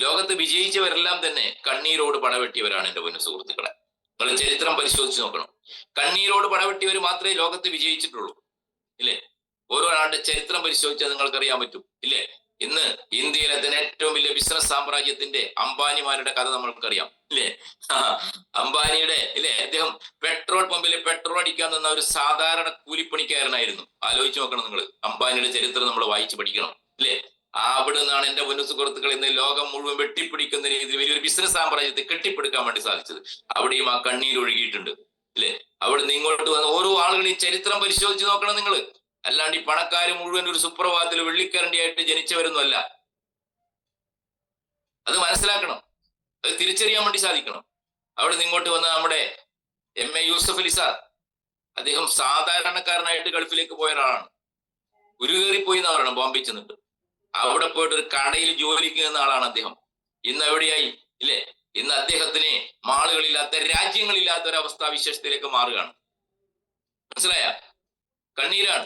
ലോകത്ത് വിജയിച്ചവരെല്ലാം തന്നെ കണ്ണീരോട് പടവെട്ടിയവരാണ് എന്റെ പൊന്നു സുഹൃത്തുക്കളെ. നിങ്ങൾ ചരിത്രം പരിശോധിച്ച് നോക്കണം. കണ്ണീരോട് പടവെട്ടിയവർ മാത്രമേ ലോകത്ത് വിജയിച്ചിട്ടുള്ളൂ, ഇല്ലേ? ഓരോ ആളുടെ ചരിത്രം പരിശോധിച്ചാൽ നിങ്ങൾക്കറിയാൻ പറ്റും, ഇല്ലേ? ഇന്ന് ഇന്ത്യയിലെ തന്നെ ഏറ്റവും വലിയ ബിസിനസ് സാമ്രാജ്യത്തിന്റെ അംബാനിമാരുടെ കഥ നമ്മൾക്കറിയാം, ഇല്ലേ? അംബാനിയുടെ, ഇല്ലേ, അദ്ദേഹം പെട്രോൾ പമ്പിൽ പെട്രോൾ അടിക്കാൻ നിന്ന ഒരു സാധാരണ കൂലിപ്പണിക്കാരനായിരുന്നു. ആലോചിച്ച് നോക്കണം നിങ്ങൾ. അംബാനിയുടെ ചരിത്രം നമ്മൾ വായിച്ചു പഠിക്കണം, ഇല്ലേ? അവിടെ നിന്നാണ് എന്റെ പൊന്നു സുഹൃത്തുക്കൾ ഇന്ന് ലോകം മുഴുവൻ വെട്ടിപ്പിടിക്കുന്ന രീതിയിൽ വലിയൊരു ബിസിനസ് സാമ്രാജ്യത്തെ കെട്ടിപ്പടുക്കാൻ വേണ്ടി സാധിച്ചത്. അവിടെയും ആ കണ്ണീര് ഒഴുകിയിട്ടുണ്ട്, ഇല്ലേ? അവിടെ നിന്ന് ഇങ്ങോട്ട് വന്ന ഓരോ ആളുകളെയും ചരിത്രം പരിശോധിച്ച് നോക്കണം നിങ്ങൾ. അല്ലാണ്ട് ഈ പണക്കാര് മുഴുവൻ ഒരു സുപ്രഭാതത്തിൽ വെള്ളിക്കരണ്ടിയായിട്ട് ജനിച്ചവരൊന്നുമല്ല. അത് മനസ്സിലാക്കണം, അത് തിരിച്ചറിയാൻ വേണ്ടി സാധിക്കണം. അവിടെ നിന്ന് ഇങ്ങോട്ട് വന്ന നമ്മുടെ MA യൂസഫ് അലി സാർ, അദ്ദേഹം സാധാരണക്കാരനായിട്ട് ഗൾഫിലേക്ക് പോയ ഒരാളാണ്. ഉരുകേറിപ്പോയി എന്ന് പറയണം, ബോംബെ ചെന്നിട്ട്. അവിടെ പോയിട്ട് ഒരു കടയിൽ ജോലിക്ക് നിന്ന ആളാണ് അദ്ദേഹം. ഇന്ന് എവിടെയായി, ഇല്ലേ? ഇന്ന് അദ്ദേഹത്തിന് മാളുകളില്ലാത്ത, രാജ്യങ്ങളില്ലാത്ത ഒരു അവസ്ഥാവിശേഷത്തിലേക്ക് മാറുകയാണ്. മനസ്സിലായ? കണ്ണീരാണ്.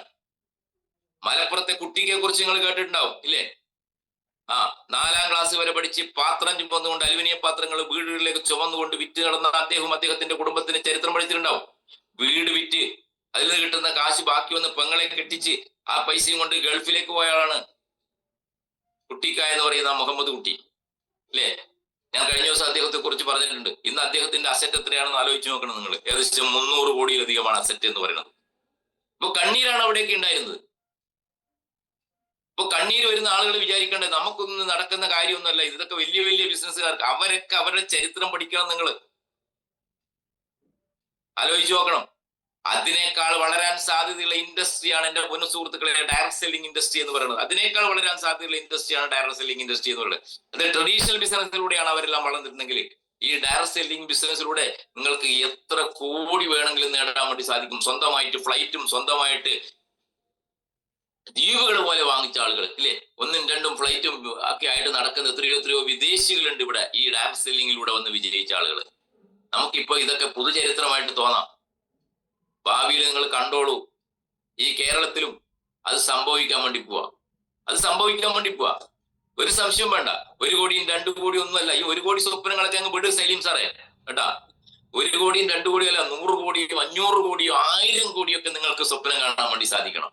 മലപ്പുറത്തെ കുട്ടിയെ കുറിച്ച് നിങ്ങൾ കേട്ടിട്ടുണ്ടാവും, ഇല്ലേ? 4ാം ക്ലാസ് വരെ പഠിച്ച് പാത്രം ചുമന്നുകൊണ്ട്, അലുമിനിയം പാത്രങ്ങൾ വീടുകളിലേക്ക് ചുമന്നുകൊണ്ട് വിറ്റ് നടന്ന അദ്ദേഹത്തിന്റെ കുടുംബത്തിന് ചരിത്രം പഠിച്ചിട്ടുണ്ടാവും. വീട് വിറ്റ് അതിൽ നിന്ന് കിട്ടുന്ന കാശ് ബാക്കി വന്ന് പെങ്ങളെ കെട്ടിച്ച് ആ പൈസയും കൊണ്ട് ഗൾഫിലേക്ക് പോയ ആളാണ് കുട്ടിക്കായ എന്ന് പറയുന്ന മുഹമ്മദ് കുട്ടി, അല്ലേ? ഞാൻ കഴിഞ്ഞ ദിവസം അദ്ദേഹത്തെ കുറിച്ച് പറഞ്ഞിട്ടുണ്ട്. ഇന്ന് അദ്ദേഹത്തിന്റെ അസറ്റ് എത്രയാണെന്ന് ആലോചിച്ച് നോക്കണം നിങ്ങൾ. ഏകദേശം 300 കോടിയിലധികമാണ് അസറ്റ് എന്ന് പറയുന്നത്. ഇപ്പൊ കണ്ണീരാണ് അവിടേക്ക് ഉണ്ടായിരുന്നത്. ഇപ്പൊ കണ്ണീര് വരുന്ന ആളുകൾ വിചാരിക്കേണ്ടത് നമുക്കൊന്നും നടക്കുന്ന കാര്യമൊന്നുമല്ല. ഇതൊക്കെ വലിയ വലിയ ബിസിനസ്സുകാർക്ക്, അവരൊക്കെ അവരുടെ ചരിത്രം പഠിക്കണം. നിങ്ങൾ ആലോചിച്ച് നോക്കണം. അതിനേക്കാൾ വളരാൻ സാധ്യതയുള്ള ഇൻഡസ്ട്രിയാണ് എന്റെ പൊന്നു സുഹൃത്തുക്കളെ ഡയറക്ട് സെല്ലിംഗ് ഇൻഡസ്ട്രി എന്ന് പറയുന്നത്. അതിനേക്കാൾ വളരാൻ സാധ്യതയുള്ള ഇൻഡസ്ട്രിയാണ് ഡയറക്ട് സെല്ലിംഗ് ഇൻഡസ്ട്രി എന്ന് പറയുന്നത്. അത് ട്രഡീഷണൽ ബിസിനസ്സിലൂടെയാണ് അവരെല്ലാം വളർന്നിട്ടുണ്ടെങ്കിൽ, ഈ ഡയറക്ട് സെല്ലിംഗ് ബിസിനസ്സിലൂടെ നിങ്ങൾക്ക് എത്ര കോടി വേണമെങ്കിലും നേടാൻ വേണ്ടി സാധിക്കും. സ്വന്തമായിട്ട് ഫ്ലൈറ്റും സ്വന്തമായിട്ട് ദ്വീപുകൾ പോലെ വാങ്ങിച്ച ആളുകൾ, ഇല്ലേ? 1ഉം 2ഉം ഫ്ലൈറ്റും ഒക്കെ ആയിട്ട് നടക്കുന്ന എത്രയോ വിദേശികളുണ്ട് ഇവിടെ, ഈ ഡയറക്ട് സെല്ലിങ്ങിലൂടെ വന്ന് വിജയിച്ച ആളുകൾ. നമുക്കിപ്പോ ഇതൊക്കെ പുതുചരിത്രമായിട്ട് തോന്നാം. ഭാവിയിൽ നിങ്ങൾ കണ്ടോളൂ, ഈ കേരളത്തിലും അത് സംഭവിക്കാൻ വേണ്ടി പോവാ. ഒരു സംശയം വേണ്ട. 1 കോടിയും 2 കോടിയും ഒന്നുമല്ല. ഈ 1 കോടി സ്വപ്നങ്ങളൊക്കെ അങ്ങ് വിട് സലീം സാറേ, കേട്ടാ. 1 കോടിയും 2 കോടിയും അല്ല, 100 കോടിയും 500 കോടിയോ 1000 കോടിയൊക്കെ നിങ്ങൾക്ക് സ്വപ്നം കാണാൻ വേണ്ടി സാധിക്കണം.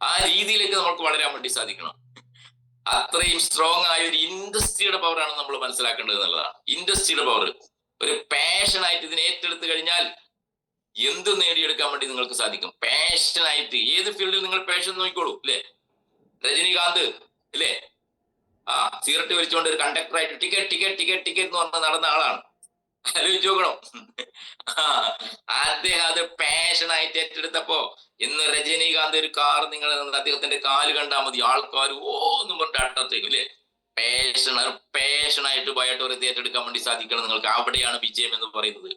ആ രീതിയിലേക്ക് നമുക്ക് വളരാൻ വേണ്ടി സാധിക്കണം. അത്രയും സ്ട്രോങ് ആയ ഒരു ഇൻഡസ്ട്രിയുടെ പവറാണ് നമ്മൾ മനസ്സിലാക്കേണ്ടത് എന്നുള്ളതാണ്. ഇൻഡസ്ട്രിയുടെ പവർ, ഒരു പാഷനായിട്ട് ഇതിനെ ഏറ്റെടുത്ത് കഴിഞ്ഞാൽ എന്ത് നേടിയെടുക്കാൻ വേണ്ടി നിങ്ങൾക്ക് സാധിക്കും. പാഷനായിട്ട് ഏത് ഫീൽഡിൽ നിങ്ങൾ പാഷൻ നോക്കിക്കോളൂ, അല്ലേ? രജനീകാന്ത്, അല്ലേ? സിഗരറ്റ് വലിച്ചുകൊണ്ട് ഒരു കണ്ടക്ടറായിട്ട് ടിക്കറ്റ് എന്ന് പറഞ്ഞ് നടന്ന ആളാണ്. ആലോചിച്ച് നോക്കണം. അദ്ദേഹം അത് പാഷനായിട്ട് ഏറ്റെടുത്തപ്പോ ഇന്ന് രജനീകാന്ത് ഒരു കാർ, നിങ്ങൾ അദ്ദേഹത്തിന്റെ കാല് കണ്ടാൽ മതി, ആൾക്കാർ എന്ന് പറഞ്ഞിട്ട് അട്ടത്തേക്കും, അല്ലേ? പാഷനായിട്ട് ബയോട്ടോറിയത്തെ ഏറ്റെടുക്കാൻ വേണ്ടി സാധിക്കണം നിങ്ങൾക്ക്. അവിടെയാണ് വിജയം എന്ന് പറയുന്നത്,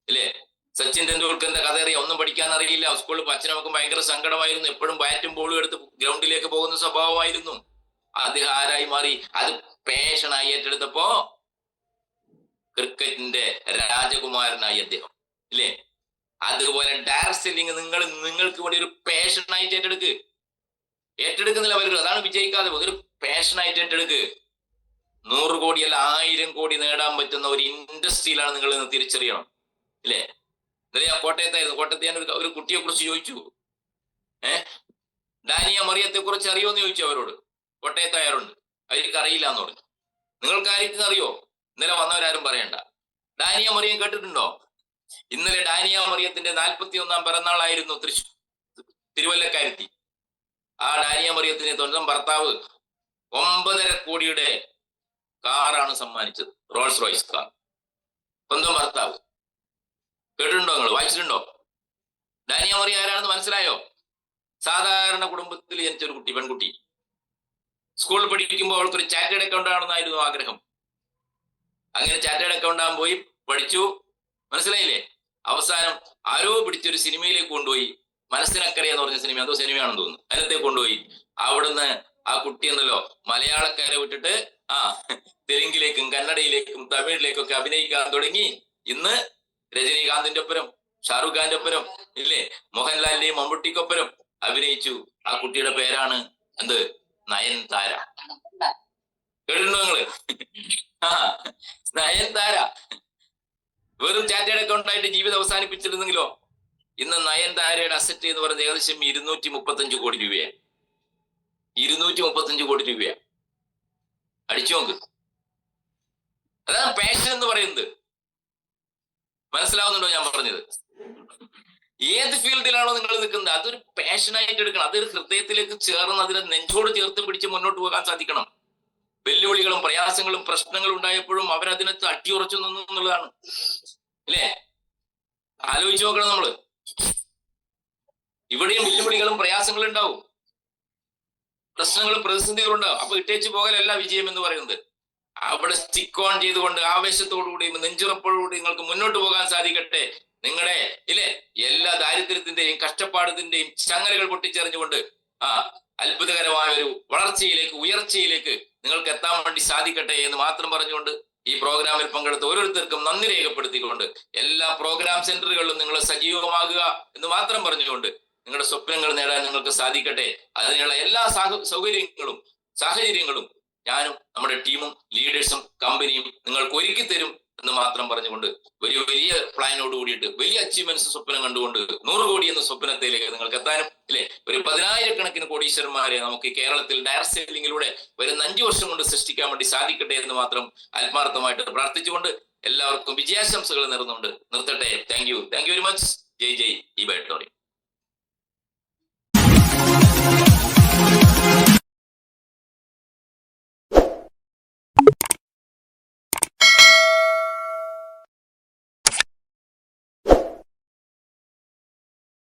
അല്ലേ? സച്ചിൻ തെണ്ടുൽക്കറിന്റെ കഥ അറിയാം. ഒന്നും പഠിക്കാൻ അറിയില്ല. സ്കൂളിൽ അച്ഛനമൊക്കെ ഭയങ്കര സങ്കടമായിരുന്നു. എപ്പോഴും ബാറ്റും ബോളും എടുത്ത് ഗ്രൗണ്ടിലേക്ക് പോകുന്ന സ്വഭാവമായിരുന്നു. അദ്ദേഹം ആരായി മാറി? അത് പാഷനായി ഏറ്റെടുത്തപ്പോ ക്രിക്കറ്റിന്റെ രാജകുമാരനായി അദ്ദേഹം, ഇല്ലേ? അതുപോലെ ഡയറക്ട് സെല്ലിങ് നിങ്ങൾക്ക് വേണ്ടി ഒരു പാഷനായിട്ട് ഏറ്റെടുക്കുന്നില്ല പലരും. അതാണ് വിജയിക്കാതെ പോകുന്നത്. ഒരു പാഷനായിട്ട് ഏറ്റെടുക്ക്. 100 കോടിയല്ല 1000 കോടി നേടാൻ പറ്റുന്ന ഒരു ഇൻഡസ്ട്രിയിലാണ് നിങ്ങൾ ഇന്ന് തിരിച്ചറിയണം, ഇല്ലേ? ഇന്നലെ ഞാൻ കോട്ടയത്തായിരുന്നു. കോട്ടയത്ത് ഞാൻ ഒരു കുട്ടിയെ കുറിച്ച് ചോദിച്ചു, ഡാനിയ മറിയത്തെ കുറിച്ച് അറിയോന്ന് ചോദിച്ചു അവരോട്. കോട്ടയത്തായവരുണ്ട്, അവർക്ക് അറിയില്ല എന്ന് പറഞ്ഞു. നിങ്ങൾക്ക് ആയിരിക്കും അറിയോ? ഇന്നലെ വന്നവരാരും പറയണ്ട. ഡാനിയ മറിയം കേട്ടിട്ടുണ്ടോ? ഇന്നലെ ഡാനിയ മറിയത്തിന്റെ 41ാം പിറന്നാളായിരുന്നു തിരുവല്ലക്കാരത്തി. ആ ഡാനിയ മറിയത്തിന് സ്വന്തം ഭർത്താവ് 9.5 കോടിയുടെ കാറാണ് സമ്മാനിച്ചത്, റോൾസ് റോയ്സ് കാർ. സ്വന്തം ഭർത്താവ്. കേട്ടിട്ടുണ്ടോ നിങ്ങൾ? വായിച്ചിട്ടുണ്ടോ? ഡാനിയ മറിയ ആരാണെന്ന് മനസ്സിലായോ? സാധാരണ കുടുംബത്തിൽ ജനിച്ചൊരു കുട്ടി, പെൺകുട്ടി. സ്കൂളിൽ പഠിക്കുമ്പോൾ അവൾക്കൊരു ചാറ്റേഡ് അക്കൗണ്ട് ആണെന്നായിരുന്നു ആഗ്രഹം. അങ്ങനെ ചാറ്റേഡ് അക്കൗണ്ട് ആകാൻ പോയി, പഠിച്ചു, മനസ്സിലായില്ലേ? അവസാനം ആരോ പിടിച്ചൊരു സിനിമയിലേക്ക് കൊണ്ടുപോയി. മനസ്സിനക്കരെ എന്ന് പറഞ്ഞ സിനിമ, എന്തോ സിനിമയാണെന്ന് തോന്നുന്നു, അതിനകത്തേക്ക് കൊണ്ടുപോയി. അവിടുന്ന് ആ കുട്ടി എന്നല്ലോ മലയാളക്കാരെ വിട്ടിട്ട് തെലുങ്കിലേക്കും കന്നഡയിലേക്കും തമിഴിലേക്കും ഒക്കെ അഭിനയിക്കാൻ തുടങ്ങി. ഇന്ന് രജനീകാന്തിന്റെ ഒപ്പരം, ഷാറുഖ് ഖാന്റെ ഒപ്പരം, ഇല്ലേ, മോഹൻലാലിന്റെയും മമ്മൂട്ടിക്കൊപ്പരം അഭിനയിച്ചു. ആ കുട്ടിയുടെ പേരാണ് എന്ത്? നയൻതാര. കേട്ടിട്ടുണ്ടോ നിങ്ങള്? നയൻതാര. വെറും ചാറ്റേഡ് അക്കൗണ്ട് ആയിട്ട് ജീവിതം അവസാനിപ്പിച്ചിരുന്നെങ്കിലോ, ഇന്ന് നയൻതാരയുടെ അസറ്റ് എന്ന് പറയുന്നത് ഏകദേശം 235 കോടി രൂപയാണ്. 235 കോടി രൂപയാണ്. അടിച്ചു നോക്ക്. അതാണ് പാഷൻ എന്ന് പറയുന്നത്. മനസ്സിലാവുന്നുണ്ടോ ഞാൻ പറഞ്ഞത്? ഏത് ഫീൽഡിലാണോ നിങ്ങൾ നിൽക്കുന്നത് അതൊരു പാഷനായിട്ട് എടുക്കണം. അതൊരു ഹൃദയത്തിലേക്ക് ചേർന്ന് അതിനെ നെഞ്ചോട് ചേർത്ത് പിടിച്ച് മുന്നോട്ട് പോകാൻ സാധിക്കണം. വെല്ലുവിളികളും പ്രയാസങ്ങളും പ്രശ്നങ്ങളും ഉണ്ടായപ്പോഴും അവരതിനകത്ത് അടിയുറച്ചു നിന്നു എന്നുള്ളതാണ്. അല്ലേ? ആലോചിച്ച് നോക്കണം നമ്മള്. ഇവിടെയും വെല്ലുവിളികളും പ്രയാസങ്ങളും ഉണ്ടാവും, പ്രശ്നങ്ങളും പ്രതിസന്ധികളും ഉണ്ടാവും. അപ്പൊ ഇട്ടേച്ച് പോകലല്ല വിജയം എന്ന് പറയുന്നത്. അവിടെ സ്റ്റിക്ക് ഓൺ ചെയ്തുകൊണ്ട് ആവേശത്തോടുകൂടിയും നെഞ്ചുറപ്പോടുകൂടി നിങ്ങൾക്ക് മുന്നോട്ട് പോകാൻ സാധിക്കട്ടെ. നിങ്ങളുടെ എല്ലാ ദാരിദ്ര്യത്തിന്റെയും കഷ്ടപ്പാടത്തിന്റെയും ചങ്ങലകൾ പൊട്ടിച്ചെറിഞ്ഞുകൊണ്ട് അത്ഭുതകരമായ ഒരു വളർച്ചയിലേക്ക്, ഉയർച്ചയിലേക്ക് നിങ്ങൾക്ക് എത്താൻ വേണ്ടി സാധിക്കട്ടെ എന്ന് മാത്രം പറഞ്ഞുകൊണ്ട് ഈ പ്രോഗ്രാമിൽ പങ്കെടുത്ത ഓരോരുത്തർക്കും നന്ദി രേഖപ്പെടുത്തിക്കൊണ്ട് എല്ലാ പ്രോഗ്രാം സെന്ററുകളിലും നിങ്ങൾ സജീവമാകുക എന്ന് മാത്രം പറഞ്ഞുകൊണ്ട് നിങ്ങളുടെ സ്വപ്നങ്ങൾ നേടാൻ നിങ്ങൾക്ക് സാധിക്കട്ടെ. അതിനുള്ള എല്ലാ സൗകര്യങ്ങളും സാഹചര്യങ്ങളും ഞാനും നമ്മുടെ ടീമും ലീഡേഴ്സും കമ്പനിയും നിങ്ങൾക്ക് ഒരുക്കി തരും എന്ന് മാത്രം പറഞ്ഞുകൊണ്ട് വലിയ പ്ലാനോട് കൂടിയിട്ട് വലിയ അച്ചീവ്മെന്റ്സ് സ്വപ്നം കണ്ടുകൊണ്ട് 100 കോടി എന്ന സ്വപ്നത്തിലേക്ക് നിങ്ങൾക്ക് എത്താനും, ഒരു 10,000-കണക്കിന് കോടീശ്വരന്മാരെ നമുക്ക് കേരളത്തിൽ ഡയറക്ട് സെല്ലിങ്ങിലൂടെ വരുന്ന 5 വർഷം കൊണ്ട് സൃഷ്ടിക്കാൻ വേണ്ടി സാധിക്കട്ടെ എന്ന് മാത്രം ആത്മാർത്ഥമായിട്ട് പ്രാർത്ഥിച്ചുകൊണ്ട് എല്ലാവർക്കും വിജയാശംസകൾ നേർന്നുകൊണ്ട് നിർത്തട്ടെ. Thank you very much. ജയ് ജയ് ഈ ബൈറ്റോറിയം.